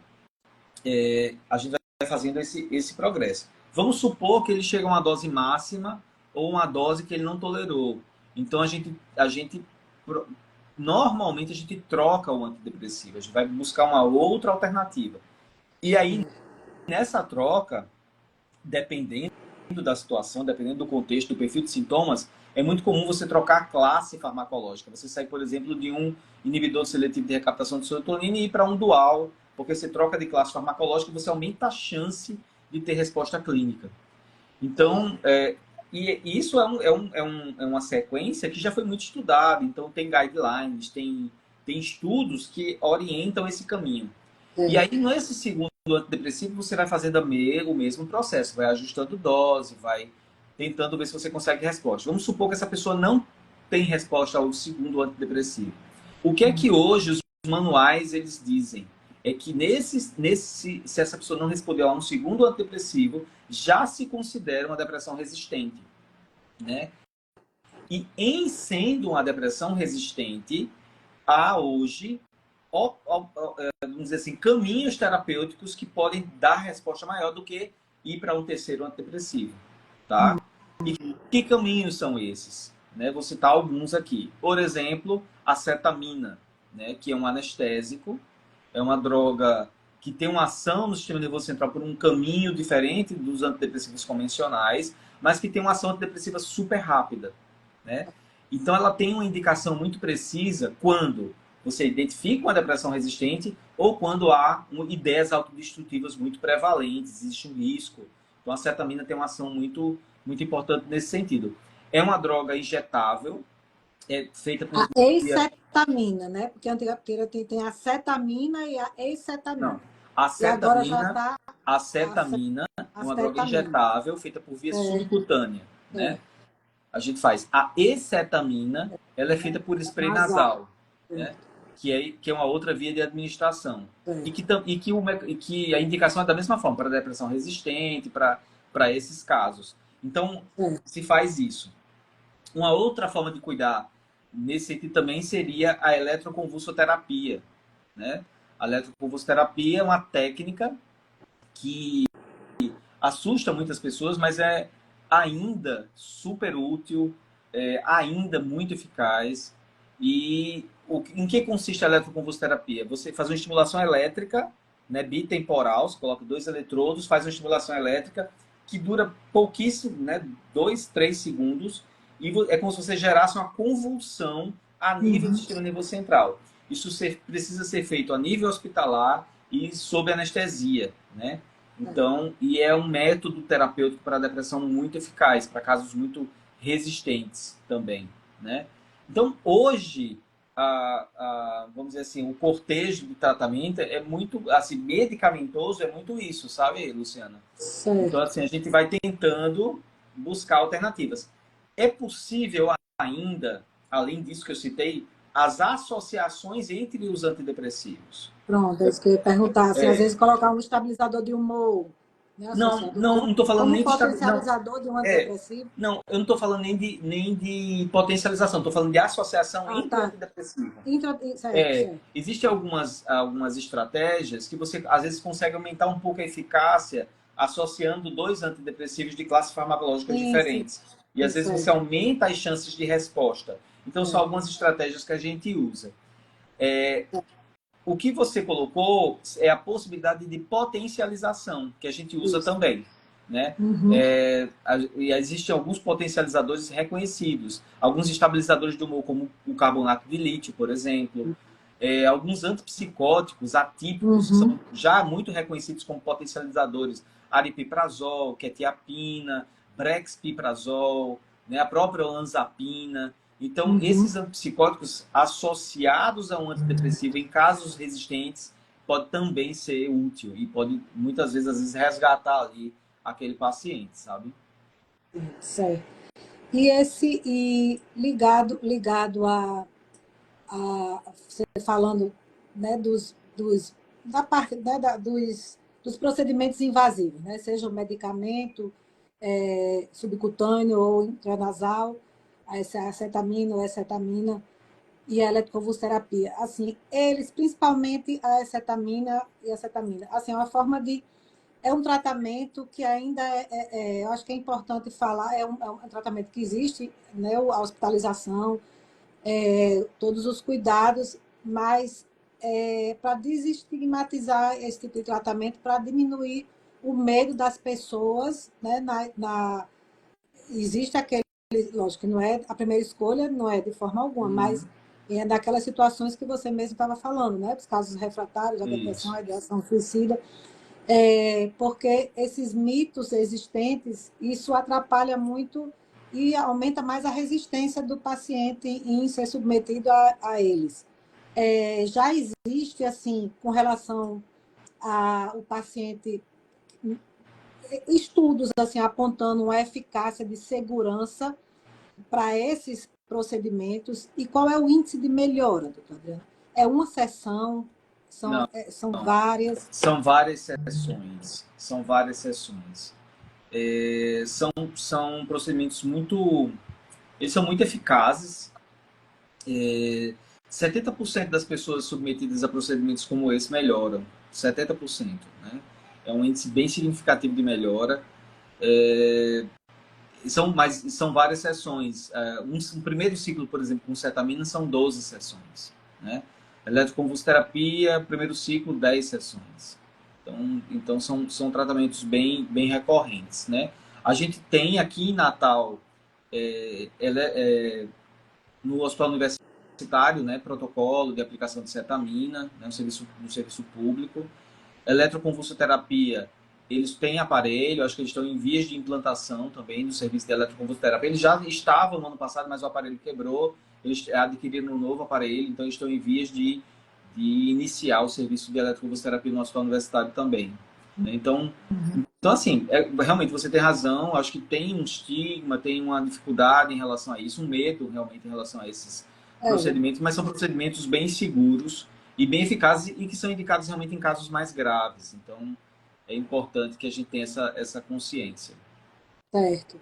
a gente vai fazendo esse progresso. Vamos supor que ele chega a uma dose máxima ou uma dose que ele não tolerou. Então, normalmente a gente troca o antidepressivo, a gente vai buscar uma outra alternativa. E aí, nessa troca, dependendo da situação, dependendo do contexto, do perfil de sintomas, é muito comum você trocar a classe farmacológica. Você sai, por exemplo, de um inibidor seletivo de recaptação de serotonina e ir para um dual, porque você troca de classe farmacológica e você aumenta a chance de ter resposta clínica. Então, isso é uma sequência que já foi muito estudada. Então, tem guidelines, tem estudos que orientam esse caminho. E aí, nesse segundo antidepressivo, você vai fazendo o mesmo processo. Vai ajustando dose, vai tentando ver se você consegue resposta. Vamos supor que essa pessoa não tem resposta ao segundo antidepressivo. O que é que hoje os manuais eles dizem? É que se essa pessoa não respondeu a um segundo antidepressivo, já se considera uma depressão resistente, né? E em sendo uma depressão resistente, há hoje, vamos dizer assim, caminhos terapêuticos que podem dar resposta maior do que ir para um terceiro antidepressivo, tá? E que caminhos são esses? Né? Vou citar alguns aqui. Por exemplo, a cetamina, né? Que é um anestésico, é uma droga que tem uma ação no sistema nervoso central por um caminho diferente dos antidepressivos convencionais, mas que tem uma ação antidepressiva super rápida, né? Então ela tem uma indicação muito precisa quando você identifica uma depressão resistente ou quando há ideias autodestrutivas muito prevalentes, existe um risco. Então a cetamina tem uma ação muito importante nesse sentido. É uma droga injetável, é feita por A via... acetamina, né? Porque antigamente tem a cetamina e a Não, acetamina. a E agora já cetamina, está a a cetamina é uma droga acetamina. injetável feita por via Certo, subcutânea, né? certo. A gente faz. A escetamina, ela é feita por spray Nasal. nasal, né? Que é uma outra via de administração. E Certo. que, e que a indicação é da mesma forma, para depressão resistente, para esses casos. Então, Certo. se faz isso. Uma outra forma de cuidar nesse sentido também seria a eletroconvulsoterapia, né? A eletroconvulsoterapia é uma técnica que assusta muitas pessoas, mas é ainda super útil, ainda muito eficaz. E em que consiste a eletroconvulsoterapia? Você faz uma estimulação elétrica, né, bitemporal, você coloca dois eletrodos, faz uma estimulação elétrica que dura pouquíssimo, né, 2, 3 segundos, e é como se você gerasse uma convulsão a nível do Uhum. sistema nervoso central. Isso precisa ser feito a nível hospitalar e sob anestesia, né? Então, e é um método terapêutico para a depressão muito eficaz, para casos muito resistentes também, né? Então, hoje, vamos dizer assim, o cortejo de tratamento é muito, assim, medicamentoso é muito isso, sabe, Luciana? Então, Certo. assim, a gente vai tentando buscar alternativas. É possível ainda, além disso que eu citei, as associações entre os antidepressivos. Pronto, é isso que eu ia perguntar. Assim, às É, vezes colocar um estabilizador de humor, né, não, associado não, não estou falando como nem de não, potencializador de um antidepressivo. não, eu não estou falando nem de potencialização, estou falando de associação Ah, entre tá. antidepressivo. Certo, certo. Existem algumas estratégias que você às vezes consegue aumentar um pouco a eficácia associando dois antidepressivos de classes farmacológicas Sim, sim, diferentes. E às vezes você certo, aumenta as chances de resposta. Então são certo. algumas estratégias que a gente usa. O que você colocou é a possibilidade de potencialização, que a gente usa Isso. também, né? Uhum. E existem alguns potencializadores reconhecidos, alguns estabilizadores de humor, como o carbonato de lítio, por exemplo, alguns antipsicóticos atípicos, que Uhum. são já muito reconhecidos como potencializadores, aripiprazol, quetiapina, brexpiprazol, né? A própria olanzapina. Então, Uhum. esses antipsicóticos associados a um antidepressivo em casos resistentes pode também ser útil e pode muitas vezes, às vezes, resgatar ali aquele paciente, sabe? Certo. E ligado a você falando, né, da parte, né, dos procedimentos invasivos, né, seja o medicamento subcutâneo ou intranasal, a acetamina ou acetamina e a eletroconvulsoterapia. Assim, eles, principalmente a acetamina e a acetamina, assim, é uma forma de é um tratamento que ainda eu acho que é importante falar, é um tratamento que existe, né, a hospitalização, todos os cuidados, mas para desestigmatizar esse tipo de tratamento, para diminuir o medo das pessoas, né, existe aquele, lógico que não é a primeira escolha, não é de forma alguma, mas Uhum. é daquelas situações que você mesmo estava falando, né, dos casos refratários, a depressão, Isso. a ideação suicida, porque esses mitos existentes, isso atrapalha muito e aumenta mais a resistência do paciente em ser submetido a eles. Já existe, assim, com relação ao paciente, estudos assim apontando uma eficácia de segurança para esses procedimentos e qual é o índice de melhora, doutora Adriana? É uma sessão? Não, São várias? são várias sessões. São várias sessões. São procedimentos muito... Eles são muito eficazes. 70% das pessoas submetidas a procedimentos como esse melhoram. 70%, né? É um índice bem significativo de melhora. Mas são várias sessões. Um primeiro ciclo, por exemplo, com cetamina, são 12 sessões. Né? Eletroconvulsoterapia, primeiro ciclo, 10 sessões. Então são tratamentos bem recorrentes. Né? A gente tem aqui em Natal, no Hospital Universitário, né, protocolo de aplicação de cetamina, né, no serviço público. Eletroconvulsoterapia, eles têm aparelho, acho que eles estão em vias de implantação também do serviço de eletroconvulsoterapia. Eles já estavam no ano passado, mas o aparelho quebrou, eles adquiriram um novo aparelho, então eles estão em vias de iniciar o serviço de eletroconvulsoterapia no Hospital Universitário também. Então, assim, realmente você tem razão, acho que tem um estigma, tem uma dificuldade em relação a isso, um medo realmente em relação a esses procedimentos, mas são procedimentos bem seguros e bem eficazes e que são indicados realmente em casos mais graves. Então, é importante que a gente tenha essa consciência. Certo.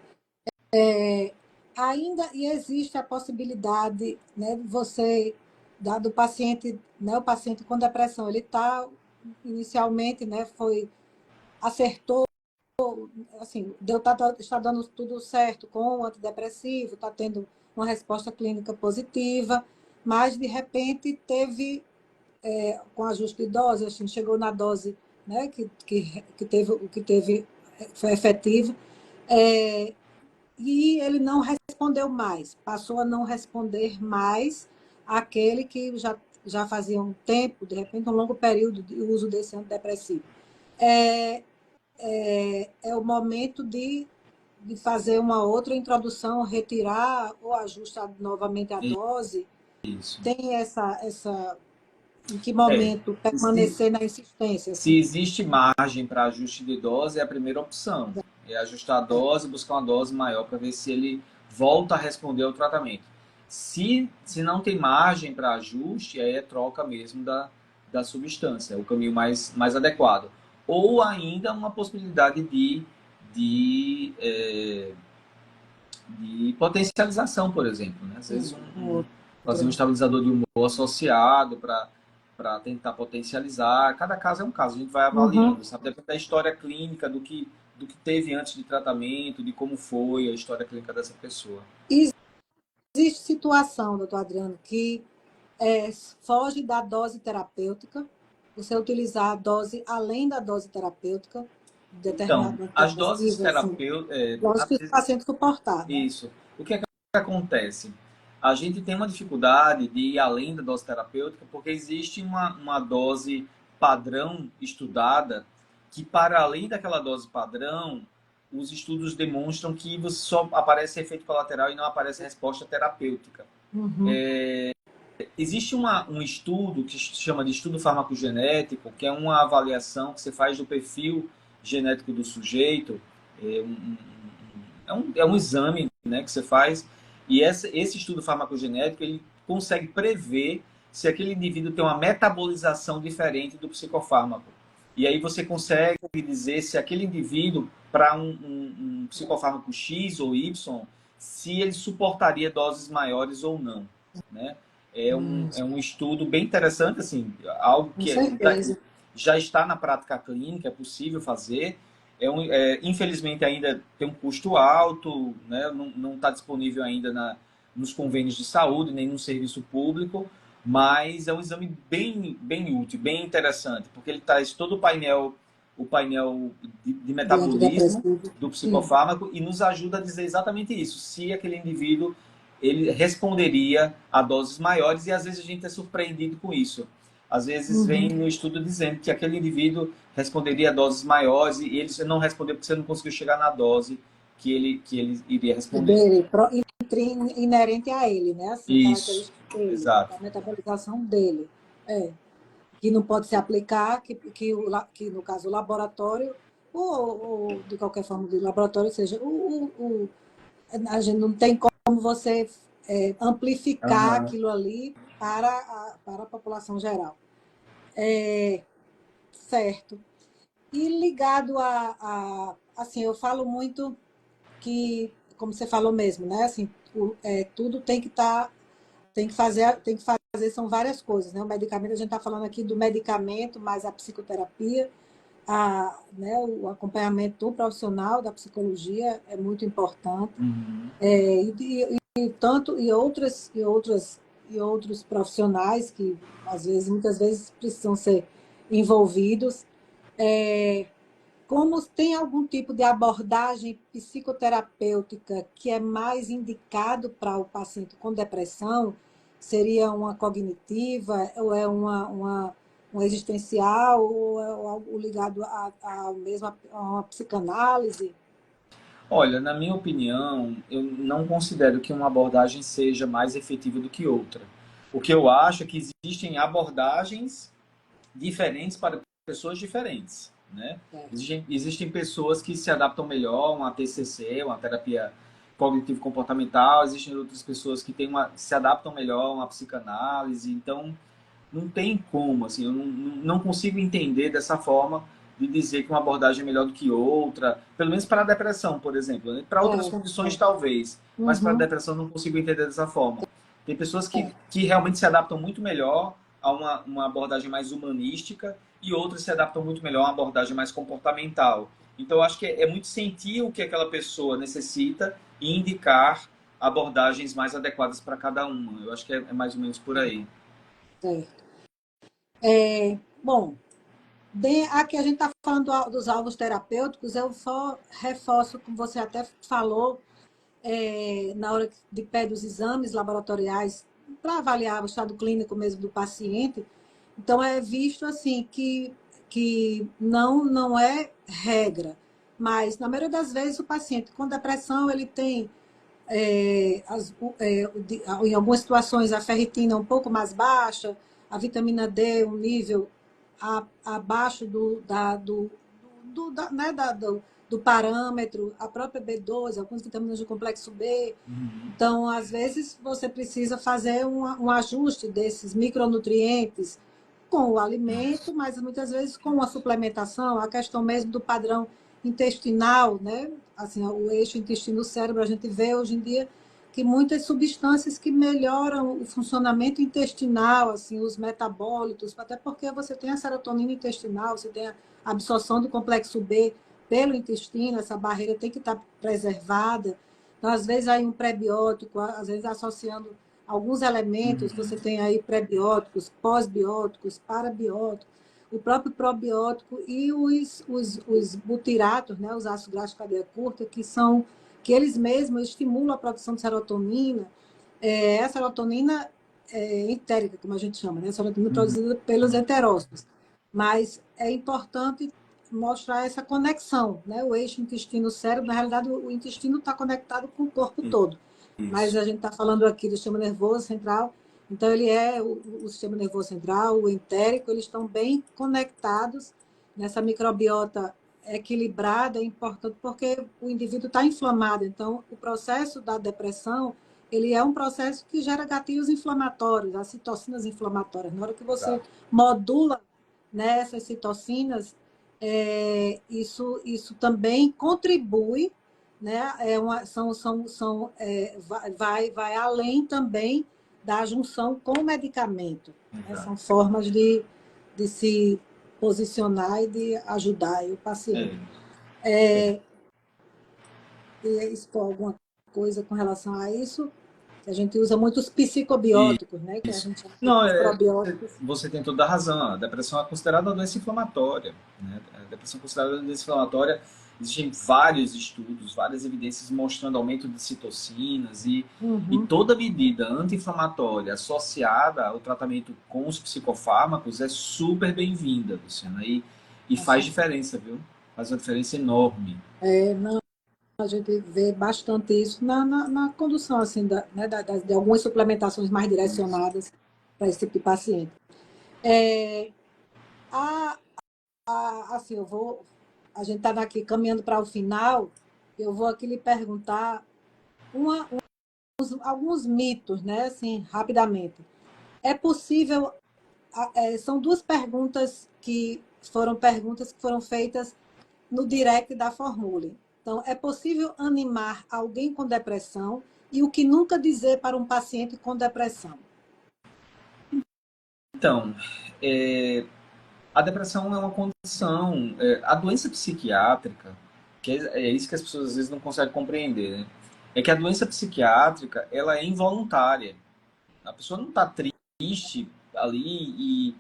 Ainda existe a possibilidade, né, de você, do paciente, né, o paciente com depressão, ele está, inicialmente, né, acertou, assim, está dando tudo certo com o antidepressivo, está tendo uma resposta clínica positiva, mas, de repente, teve, com ajuste de dose, assim, chegou na dose, né, que teve, foi efetivo, e ele não respondeu mais, passou a não responder mais àquele que já fazia um tempo, de repente, um longo período de uso desse antidepressivo. É o momento de fazer uma outra introdução, retirar ou ajustar novamente a dose. Isso. Tem em que momento permanecer na insistência? Se Assim. existe margem para ajuste de dose, é a primeira opção. É ajustar a dose, buscar uma dose maior para ver se ele volta a responder ao tratamento. Se não tem margem para ajuste, aí é troca mesmo da substância, é o caminho mais adequado. Ou ainda uma possibilidade de potencialização, por exemplo. Né? Às vezes fazer um estabilizador de humor associado para tentar potencializar. Cada caso é um caso, a gente vai avaliando, sabe? Depende da história clínica, do que teve antes de tratamento, de como foi a história clínica dessa pessoa. Existe situação, doutor Adriano, que foge da dose terapêutica, você utilizar a dose além da dose terapêutica, Então, determinado as doses antidepressivo, assim, terapêuticas... lógico que o paciente suportar, né? Isso. O que é que acontece? A gente tem uma dificuldade de ir além da dose terapêutica porque existe uma dose padrão estudada que, para além daquela dose padrão, os estudos demonstram que só aparece efeito colateral e não aparece resposta terapêutica. Existe um estudo que se chama de estudo farmacogenético, que é uma avaliação que você faz do perfil genético do sujeito. É um exame, né, que você faz, e esse estudo farmacogenético ele consegue prever se aquele indivíduo tem uma metabolização diferente do psicofármaco. E aí você consegue dizer se aquele indivíduo, para um psicofármaco X ou Y, se ele suportaria doses maiores ou não. Né? É um estudo bem interessante, assim, algo que já está na prática clínica, é possível fazer. Infelizmente ainda tem um custo alto, né? Não está disponível ainda nos convênios de saúde, nem no serviço público, mas é um exame bem útil, bem interessante, porque ele traz todo o painel de metabolismo do psicofármaco e nos ajuda a dizer exatamente isso, se aquele indivíduo ele responderia a doses maiores, e às vezes a gente é surpreendido com isso. Às vezes vem no estudo dizendo que aquele indivíduo responderia a doses maiores e ele não respondeu porque você não conseguiu chegar na dose que ele iria responder. Inerente a ele, né? Assim, isso, dele, exato. A metabolização dele. Que não pode se aplicar, que no caso o laboratório, ou de qualquer forma do laboratório, ou seja, a gente não tem como você amplificar Aham. aquilo ali para a população geral. Certo. E ligado assim, eu falo muito que, como você falou mesmo, né? Assim, tudo tem que estar, tem que fazer, são várias coisas, né? O medicamento, a gente está falando aqui do medicamento, mas a psicoterapia, né, o acompanhamento do profissional da psicologia é muito importante. Uhum. Tanto e outros profissionais que às vezes, muitas vezes precisam ser envolvidos. Como tem algum tipo de abordagem psicoterapêutica que é mais indicado para o paciente com depressão? Seria uma cognitiva, ou é uma existencial, ou é algo ligado a uma psicanálise? Olha, na minha opinião, eu não considero que uma abordagem seja mais efetiva do que outra. O que eu acho é que existem abordagens diferentes para pessoas diferentes, né? É, Existem pessoas que se adaptam melhor a uma TCC, uma terapia cognitivo-comportamental, existem outras pessoas que se adaptam melhor a uma psicanálise, então não tem como, assim, eu não consigo entender dessa forma de dizer que uma abordagem é melhor do que outra, pelo menos para a depressão, por exemplo, né? Para outras condições é. talvez, mas para a Uhum, depressão não consigo entender dessa forma. Tem pessoas é, que realmente se adaptam muito melhor a uma abordagem mais humanística e outras se adaptam muito melhor a uma abordagem mais comportamental. Então, eu acho que é muito sentir o que aquela pessoa necessita e indicar abordagens mais adequadas para cada uma. Eu acho que é mais ou menos por aí. certo. Bom, aqui a gente está falando dos alvos terapêuticos, eu só reforço, como você até falou, na hora de pede os exames laboratoriais para avaliar o estado clínico mesmo do paciente. Então, é visto assim que não é regra, mas na maioria das vezes o paciente com depressão ele tem, em algumas situações, a ferritina um pouco mais baixa, a vitamina D um nível abaixo né, do parâmetro, a própria B12, algumas vitaminas do complexo B. Uhum. Então, às vezes, você precisa fazer um ajuste desses micronutrientes com o alimento, mas muitas vezes com a suplementação, a questão mesmo do padrão intestinal, né? Assim, o eixo intestino-cérebro, a gente vê hoje em dia que muitas substâncias que melhoram o funcionamento intestinal, assim, os metabólitos, até porque você tem a serotonina intestinal, você tem a absorção do complexo B pelo intestino, essa barreira tem que estar preservada. Então, às vezes, aí um prebiótico, às vezes associando alguns elementos, você Uhum. tem aí prebióticos, pós-bióticos, parabióticos, o próprio probiótico e os butiratos, né, os ácidos graxos de cadeia curta, que eles mesmos estimulam a produção de serotonina. A serotonina entérica, como a gente chama, né? A serotonina Uhum. produzida pelos enterócitos. Mas é importante mostrar essa conexão, né? O eixo intestino-cérebro, na realidade, o intestino está conectado com o corpo todo. Mas Isso. a gente está falando aqui do sistema nervoso central, então ele o sistema nervoso central, o entérico, eles estão bem conectados nessa microbiota equilibrada, é importante porque o indivíduo está inflamado. Então, o processo da depressão, ele é um processo que gera gatilhos inflamatórios, as citocinas inflamatórias. Na hora que você Exato. modula, né, essas citocinas, isso também contribui, né? Vai além também da junção com o medicamento. Né? São Exato. formas de se posicionar e de ajudar o paciente. É. E expor alguma coisa com relação a isso, que a gente usa muitos E psicobióticos, né? Que a isso. gente chama Não, de probióticos. você tem toda a razão. A depressão é considerada uma doença inflamatória. Né? A depressão é considerada uma doença inflamatória. Existem vários estudos, várias evidências mostrando aumento de citocinas e Uhum. toda medida anti-inflamatória associada ao tratamento com os psicofármacos é super bem-vinda, Luciana. E faz diferença, viu? Faz uma diferença enorme. Não, a gente vê bastante isso na condução assim, né, de algumas suplementações mais Isso. direcionadas para esse tipo de paciente. É, a, assim, a gente está aqui caminhando para o final, eu vou aqui lhe perguntar uma alguns mitos, né? Assim, rapidamente. É possível. São duas perguntas que foram feitas no direct da Formule. Então, é possível animar alguém com depressão e o que nunca dizer para um paciente com depressão? Então, é, a depressão é uma condição, a doença psiquiátrica, que é isso que as pessoas às vezes não conseguem compreender, né? É que a doença psiquiátrica, ela é involuntária. A pessoa não está triste ali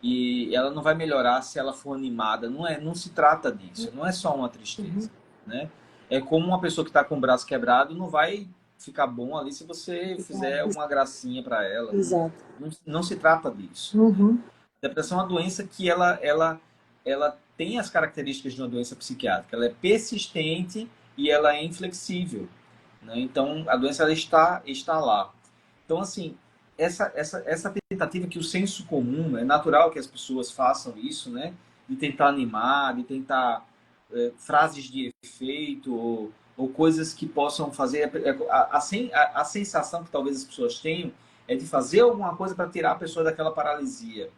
e ela não vai melhorar se ela for animada. Não se trata disso. Não é só uma tristeza, né? É como uma pessoa que está com o braço quebrado não vai ficar bom ali se você fizer uma gracinha para ela. Exato. Não se trata disso. Uhum. A depressão é uma doença que ela tem as características de uma doença psiquiátrica. Ela é persistente e ela é inflexível, né? Então, a doença ela está lá. Então, assim, essa tentativa que o senso comum, é natural que as pessoas façam isso, né? De tentar animar, de tentar frases de efeito ou coisas que possam fazer. A sensação que talvez as pessoas tenham é de fazer alguma coisa para tirar a pessoa daquela paralisia.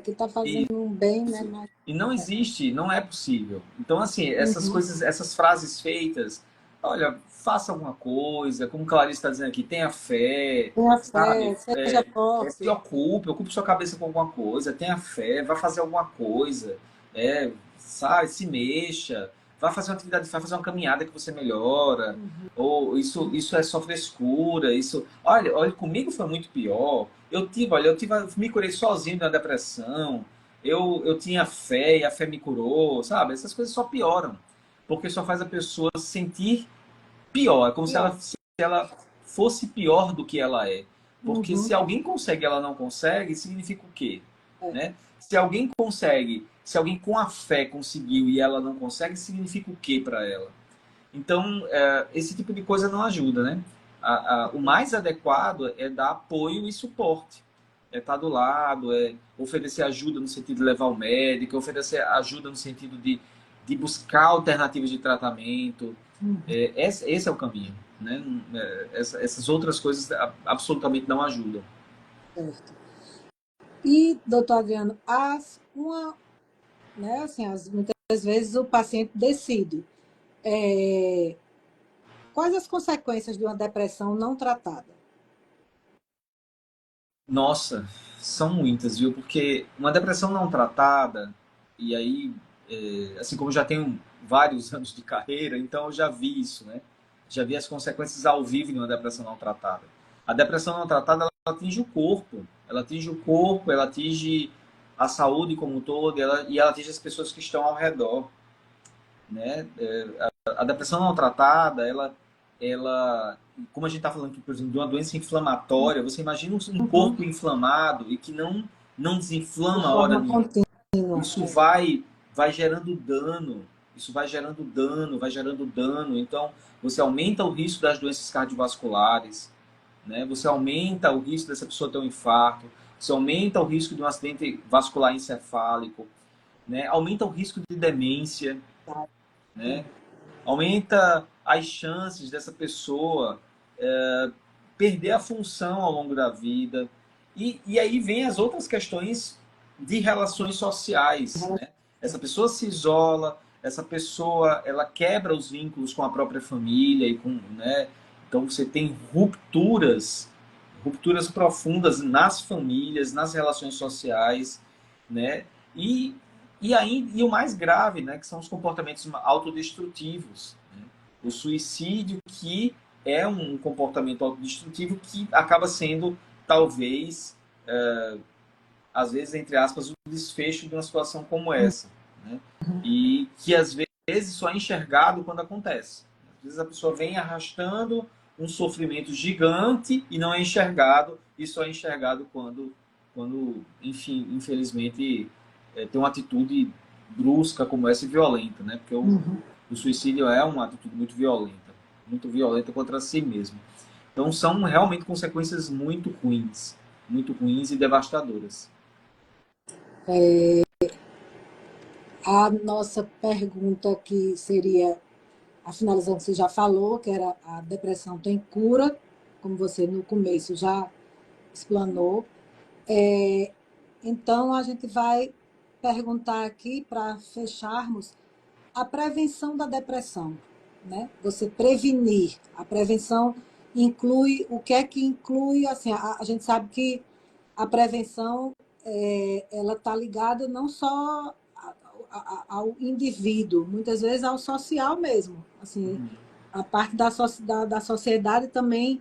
Que está fazendo um bem, né? Isso. Mas... E não existe, não é possível. Então, assim, essas Uhum. coisas, essas frases feitas, olha, faça alguma coisa, como Clarice está dizendo aqui, tenha fé, Tenha fé, sabe? seja Se forte. ocupe sua cabeça com alguma coisa, tenha fé, vá fazer alguma coisa, sabe? Se mexa, vá fazer uma atividade, vá fazer uma caminhada que você melhora, ou isso é só frescura, isso... Olha, comigo foi muito pior. Me curei sozinho da depressão, eu tinha fé e a fé me curou, sabe? Essas coisas só pioram, porque só faz a pessoa se sentir pior. É como se ela fosse pior do que ela é. Porque Uhum. se alguém consegue e ela não consegue, significa o quê? É. Né? Se alguém consegue, se alguém com a fé conseguiu e ela não consegue, significa o quê para ela? Então, esse tipo de coisa não ajuda, né? O mais adequado é dar apoio e suporte. É estar do lado, é oferecer ajuda no sentido de levar ao médico, oferecer ajuda no sentido de buscar alternativas de tratamento. Esse é o caminho, né? Essas outras coisas absolutamente não ajudam. Certo. E, doutor Adriano, né, assim, muitas vezes o paciente decide. Quais as consequências de uma depressão não tratada? Nossa, são muitas, viu? Porque uma depressão não tratada, e aí, assim como eu já tenho vários anos de carreira, então eu já vi isso, né? Já vi as consequências ao vivo de uma depressão não tratada. A depressão não tratada, ela atinge o corpo. Ela atinge o corpo, ela atinge a saúde como um todo, e ela atinge as pessoas que estão ao redor, né? A depressão não tratada, ela, como a gente está falando aqui, por exemplo, de uma doença inflamatória, você imagina um Uhum. corpo inflamado e que não De desinflama a hora forma nenhuma. contínua. Isso vai gerando dano, isso vai gerando dano, vai gerando dano. Então, você aumenta o risco das doenças cardiovasculares, né? Você aumenta o risco dessa pessoa ter um infarto, você aumenta o risco de um acidente vascular encefálico, né? Aumenta o risco de demência, né? Aumenta as chances dessa pessoa perder a função ao longo da vida. E aí vem as outras questões de relações sociais, né? Essa pessoa se isola, essa pessoa ela quebra os vínculos com a própria família e com, né? Então você tem rupturas profundas nas famílias, nas relações sociais, né? E o mais grave, né, que são os comportamentos autodestrutivos, né? O suicídio, que é um comportamento autodestrutivo que acaba sendo, talvez, às vezes, entre aspas, o desfecho de uma situação como essa, né? E que, às vezes, só é enxergado quando acontece. Às vezes a pessoa vem arrastando um sofrimento gigante e não é enxergado, e só é enxergado quando enfim, infelizmente, tem uma atitude brusca como essa e violenta, né? Porque o suicídio é uma atitude muito violenta contra si mesmo. Então são realmente consequências muito ruins e devastadoras. A nossa pergunta que seria, a finalização que você já falou, que era a depressão tem cura, como você no começo já explanou. Então, a gente vai perguntar aqui, para fecharmos, a prevenção da depressão, né? Você prevenir. A prevenção inclui, o que é que inclui? Assim, a gente sabe que a prevenção ela está ligada não só ao indivíduo, muitas vezes ao social mesmo. Assim, a parte da sociedade também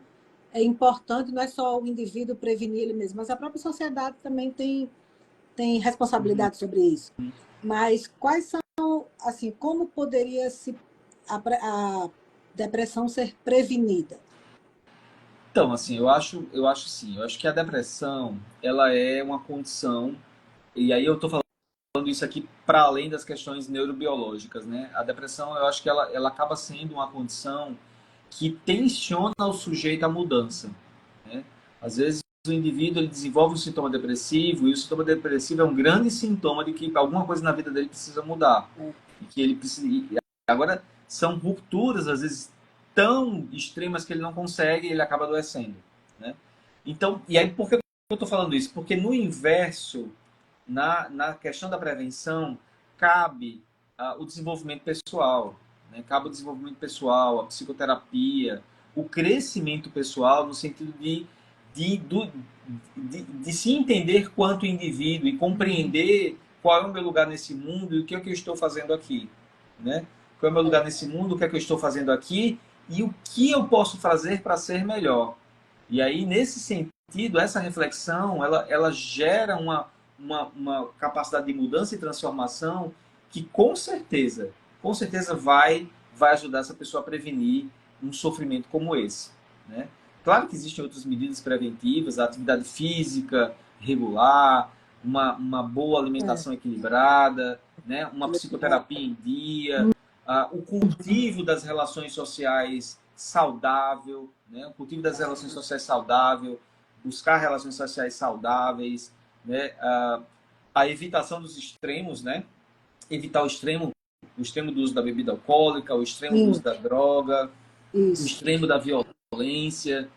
é importante, não é só o indivíduo prevenir ele mesmo, mas a própria sociedade também tem Uhum. responsabilidade sobre isso. Mas quais são, assim, como poderia a depressão ser prevenida? Então, assim, eu acho sim, eu acho que a depressão, ela é uma condição, e aí eu estou falando isso aqui para além das questões neurobiológicas, né? A depressão, eu acho que ela acaba sendo uma condição que tensiona o sujeito à mudança, né? Às vezes o indivíduo ele desenvolve um sintoma depressivo e o sintoma depressivo é um grande sintoma de que alguma coisa na vida dele precisa mudar e que ele precisa. Agora são rupturas às vezes tão extremas que ele não consegue e ele acaba adoecendo, né? Então, e aí por que eu estou falando isso? Porque no inverso, na questão da prevenção, cabe o desenvolvimento pessoal, né? Cabe o desenvolvimento pessoal, a psicoterapia, o crescimento pessoal no sentido de, do, de se entender quanto indivíduo e compreender qual é o meu lugar nesse mundo e o que é que eu estou fazendo aqui, né? Qual é o meu lugar nesse mundo, o que é que eu estou fazendo aqui e o que eu posso fazer para ser melhor. E aí, nesse sentido, essa reflexão, ela gera uma capacidade de mudança e transformação que com certeza vai ajudar essa pessoa a prevenir um sofrimento como esse, né? Claro que existem outras medidas preventivas, a atividade física regular, uma boa É, alimentação equilibrada, né? Uma psicoterapia em dia, o cultivo das relações sociais saudável, né? O cultivo das relações sociais saudável, buscar relações sociais saudáveis, né? A evitação dos extremos, né? Evitar o extremo do uso da bebida alcoólica, o extremo do uso sim, da droga, o isso. extremo da violência.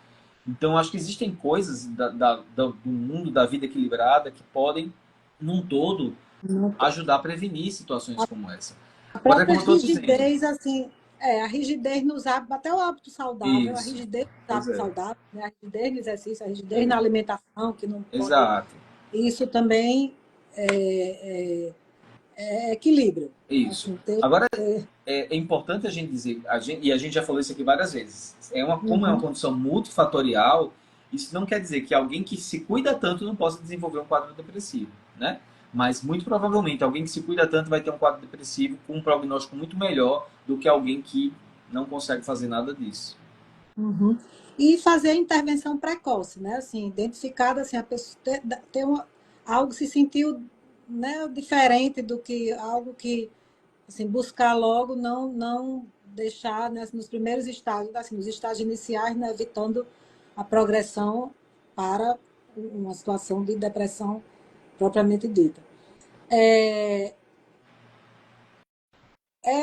Então, acho que existem coisas do mundo da vida equilibrada que podem, num todo, Não tem. ajudar a prevenir situações como essa. A Agora, é própria como eu estou dizendo. rigidez, assim, a rigidez nos hábitos, até o hábito saudável, a Isso. rigidez nos Pois hábitos é. saudáveis, né? A rigidez no exercício, a rigidez na alimentação, que não pode. Exato. Isso também é equilíbrio. Isso. Assim, ter, Agora, ter, é importante a gente dizer, e a gente já falou isso aqui várias vezes, como é uma uhum, condição multifatorial, isso não quer dizer que alguém que se cuida tanto não possa desenvolver um quadro depressivo, né? Mas muito provavelmente alguém que se cuida tanto vai ter um quadro depressivo com um prognóstico muito melhor do que alguém que não consegue fazer nada disso. uhum. E fazer a intervenção precoce, né? Assim, identificada, assim, a pessoa ter algo se sentiu, né, diferente do que algo que, assim, buscar logo, não deixar, né, nos primeiros estágios, assim, nos estágios iniciais, né, evitando a progressão para uma situação de depressão propriamente dita. É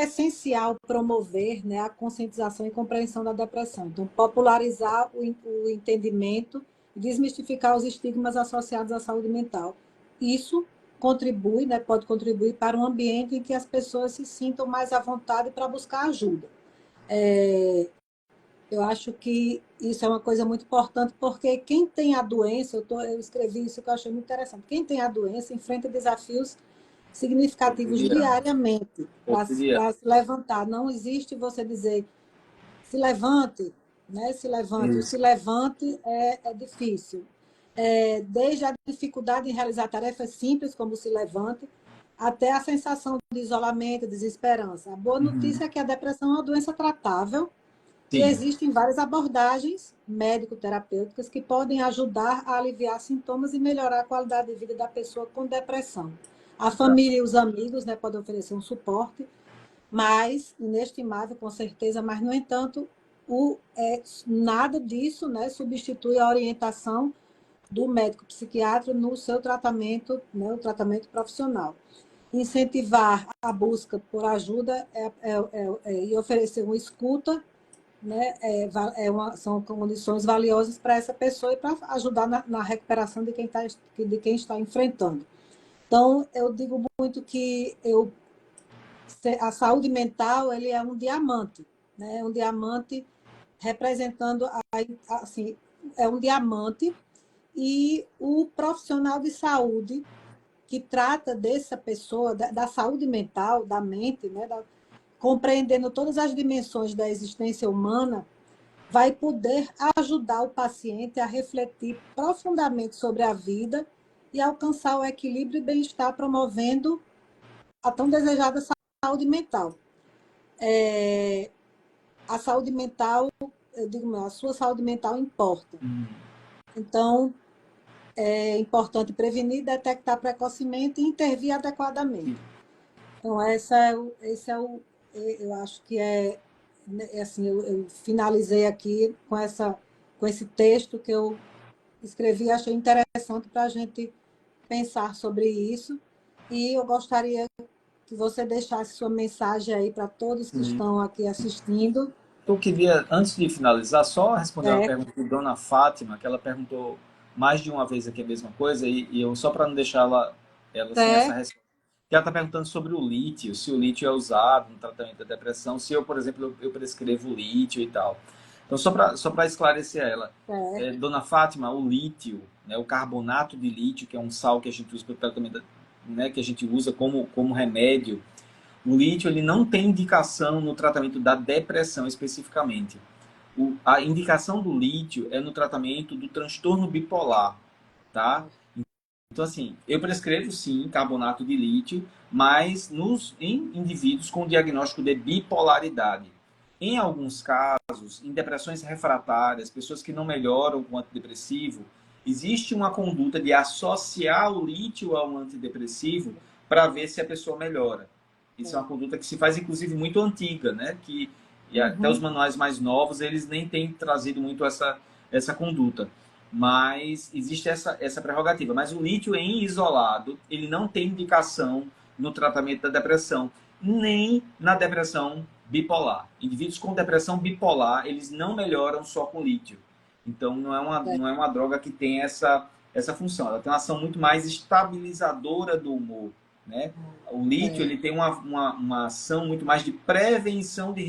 essencial promover, né, a conscientização e compreensão da depressão. Então, popularizar o entendimento e desmistificar os estigmas associados à saúde mental. Isso contribui, né, pode contribuir para um ambiente em que as pessoas se sintam mais à vontade para buscar ajuda. Eu acho que isso é uma coisa muito importante, porque quem tem a doença, eu escrevi isso que eu achei muito interessante, quem tem a doença enfrenta desafios significativos Cotidiano. diariamente Cotidiano. para se levantar. Não existe você dizer se levante, né? Se levante. O Isso. se levante é difícil. Desde a dificuldade em realizar tarefas simples, como se levante, até a sensação de isolamento, desesperança. A boa Uhum. notícia é que a depressão é uma doença tratável e Sim. existem várias abordagens médico-terapêuticas que podem ajudar a aliviar sintomas e melhorar a qualidade de vida da pessoa com depressão. A família e os amigos, né, podem oferecer um suporte, mas inestimável, com certeza, mas, no entanto, nada disso, né, substitui a orientação do médico psiquiatra no seu tratamento, né, o tratamento profissional. Incentivar a busca por ajuda e oferecer uma escuta né, são condições valiosas para essa pessoa e para ajudar na recuperação de quem está enfrentando. Então, eu digo muito que a saúde mental ele é um diamante, né? Um diamante representando, assim, é um diamante, e o profissional de saúde que trata dessa pessoa, da saúde mental, da mente, né? Compreendendo todas as dimensões da existência humana, vai poder ajudar o paciente a refletir profundamente sobre a vida e alcançar o equilíbrio e bem-estar, promovendo a tão desejada saúde mental. A saúde mental, eu digo, a sua saúde mental importa. Então, é importante prevenir, detectar precocemente e intervir adequadamente. Então, eu acho que assim, eu finalizei aqui com esse texto que eu escrevi, achei interessante para a gente pensar sobre isso. E eu gostaria que você deixasse sua mensagem aí para todos que estão aqui assistindo. Eu queria, antes de finalizar, só responder uma Certo, pergunta de Dona Fátima, que ela perguntou mais de uma vez aqui a mesma coisa, e eu só para não deixar ela sem essa certo, resposta. Que ela está perguntando sobre o lítio, se o lítio é usado no tratamento da depressão, se eu, por exemplo, eu prescrevo lítio e tal. Então, só para esclarecer ela, certo. Dona Fátima, o lítio, né, o carbonato de lítio, que é um sal que a gente usa para o tratamento, né, que a gente usa como remédio, o lítio ele não tem indicação no tratamento da depressão especificamente. A indicação do lítio é no tratamento do transtorno bipolar, tá? Então, assim, eu prescrevo sim carbonato de lítio, mas em indivíduos com diagnóstico de bipolaridade. Em alguns casos, em depressões refratárias, pessoas que não melhoram com antidepressivo, existe uma conduta de associar o lítio ao antidepressivo para ver se a pessoa melhora. Isso é uma conduta que se faz, inclusive, muito antiga, né? E até os Uhum. manuais mais novos, eles nem têm trazido muito essa conduta. Mas existe essa prerrogativa. Mas o lítio em isolado, ele não tem indicação no tratamento da depressão, nem na depressão bipolar. Indivíduos com depressão bipolar, eles não melhoram só com lítio. Então, não é uma droga que tem essa função. Ela tem uma ação muito mais estabilizadora do humor, né? O lítio ele tem uma ação muito mais de prevenção de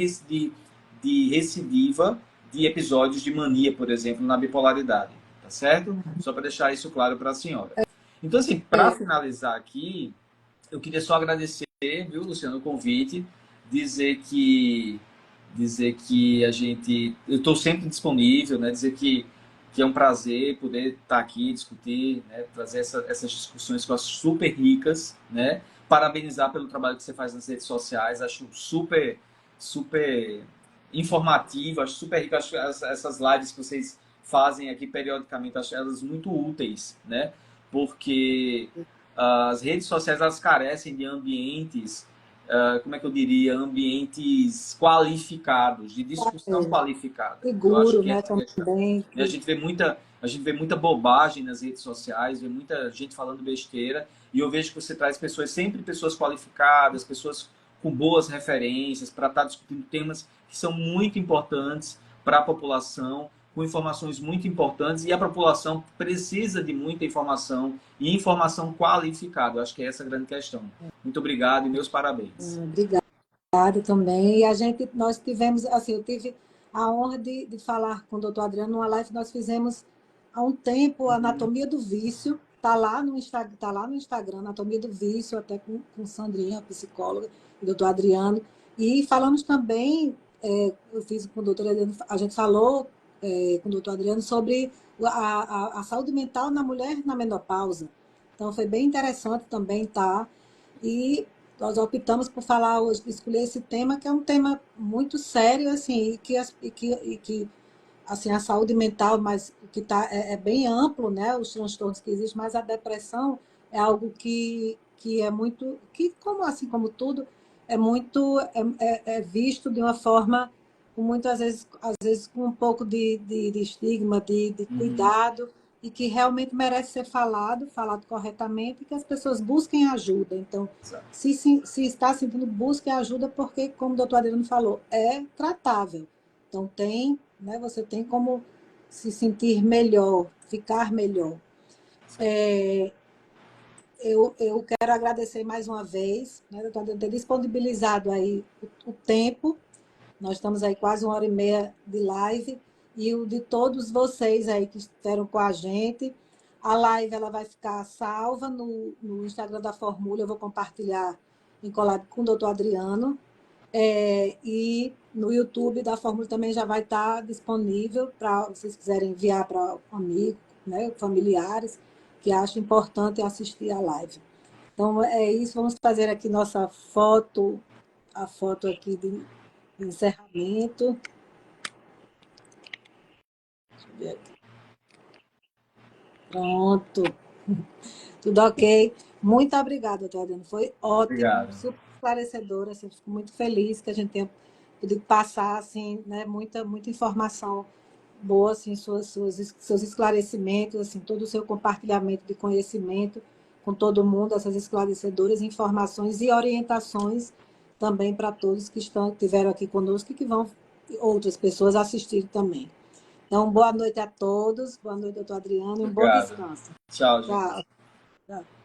recidiva de episódios de mania, por exemplo, na bipolaridade. Tá certo? Só para deixar isso claro para a senhora. Então, assim, para finalizar aqui, eu queria só agradecer, viu, Luciano, o convite, dizer que eu estou sempre disponível, né? Dizer que é um prazer poder estar aqui, discutir, né? Trazer essas discussões que eu acho super ricas, né? Parabenizar pelo trabalho que você faz nas redes sociais, acho super informativo, acho super rico, acho essas lives que vocês fazem aqui periodicamente, acho elas muito úteis, né? Porque as redes sociais elas carecem de ambientes, como é que eu diria, ambientes qualificados, de discussão qualificada. Eu acho Seguro, que né, essa questão. também. A gente vê muita bobagem nas redes sociais, vê muita gente falando besteira, e eu vejo que você traz sempre pessoas qualificadas, pessoas com boas referências, para estar discutindo temas que são muito importantes para a população, com informações muito importantes, e a população precisa de muita informação e informação qualificada. Eu acho que é essa a grande questão. Muito obrigado e meus parabéns. Obrigada também. E nós tivemos, assim, eu tive a honra de falar com o doutor Adriano numa live que nós fizemos há um tempo, a Anatomia do Vício. Está lá no Instagram, Anatomia do Vício, até com Sandrinha, a psicóloga, e o doutor Adriano. E falamos também, eu fiz com o doutor Adriano, a gente falou com o doutor Adriano sobre a saúde mental na mulher na menopausa. Então, foi bem interessante também, tá? E nós optamos por falar hoje, escolher esse tema, que é um tema muito sério, assim, e que assim, a saúde mental, mas que é bem amplo, né, os transtornos que existem, mas a depressão é algo que é muito, que como assim como tudo, é muito, é visto de uma forma, com muitas vezes, às vezes com um pouco de estigma, de Uhum. cuidado, e que realmente merece ser falado corretamente, e que as pessoas busquem ajuda. Então, se está sentindo, busque ajuda, porque, como o doutor Adriano falou, é tratável. Então tem, né, você tem como se sentir melhor, ficar melhor. Eu quero agradecer mais uma vez, né, doutor, de ter disponibilizado aí o tempo. Nós estamos aí quase 1h30 de live, e o de todos vocês aí que estiveram com a gente. A live ela vai ficar salva no Instagram da Formula, eu vou compartilhar em collab com o doutor Adriano. E no YouTube da Fórmula também já vai estar disponível para vocês quiserem enviar para amigos, né, familiares, que acham importante assistir a live. Então, é isso. Vamos fazer aqui nossa foto, a foto aqui de encerramento. Deixa eu ver aqui. Pronto. Tudo ok. Muito obrigada, doutor Adriano. Foi ótimo, Obrigado. super esclarecedor. Assim, fico muito feliz que a gente tenha podido passar assim, né, muita informação boa, assim, seus esclarecimentos, assim, todo o seu compartilhamento de conhecimento com todo mundo, essas esclarecedoras informações e orientações também para todos que estiveram aqui conosco e que vão outras pessoas assistir também. Então, boa noite a todos, boa noite, doutor Adriano, e um bom Obrigado. descanso. Tchau, gente. Tchau. Tchau.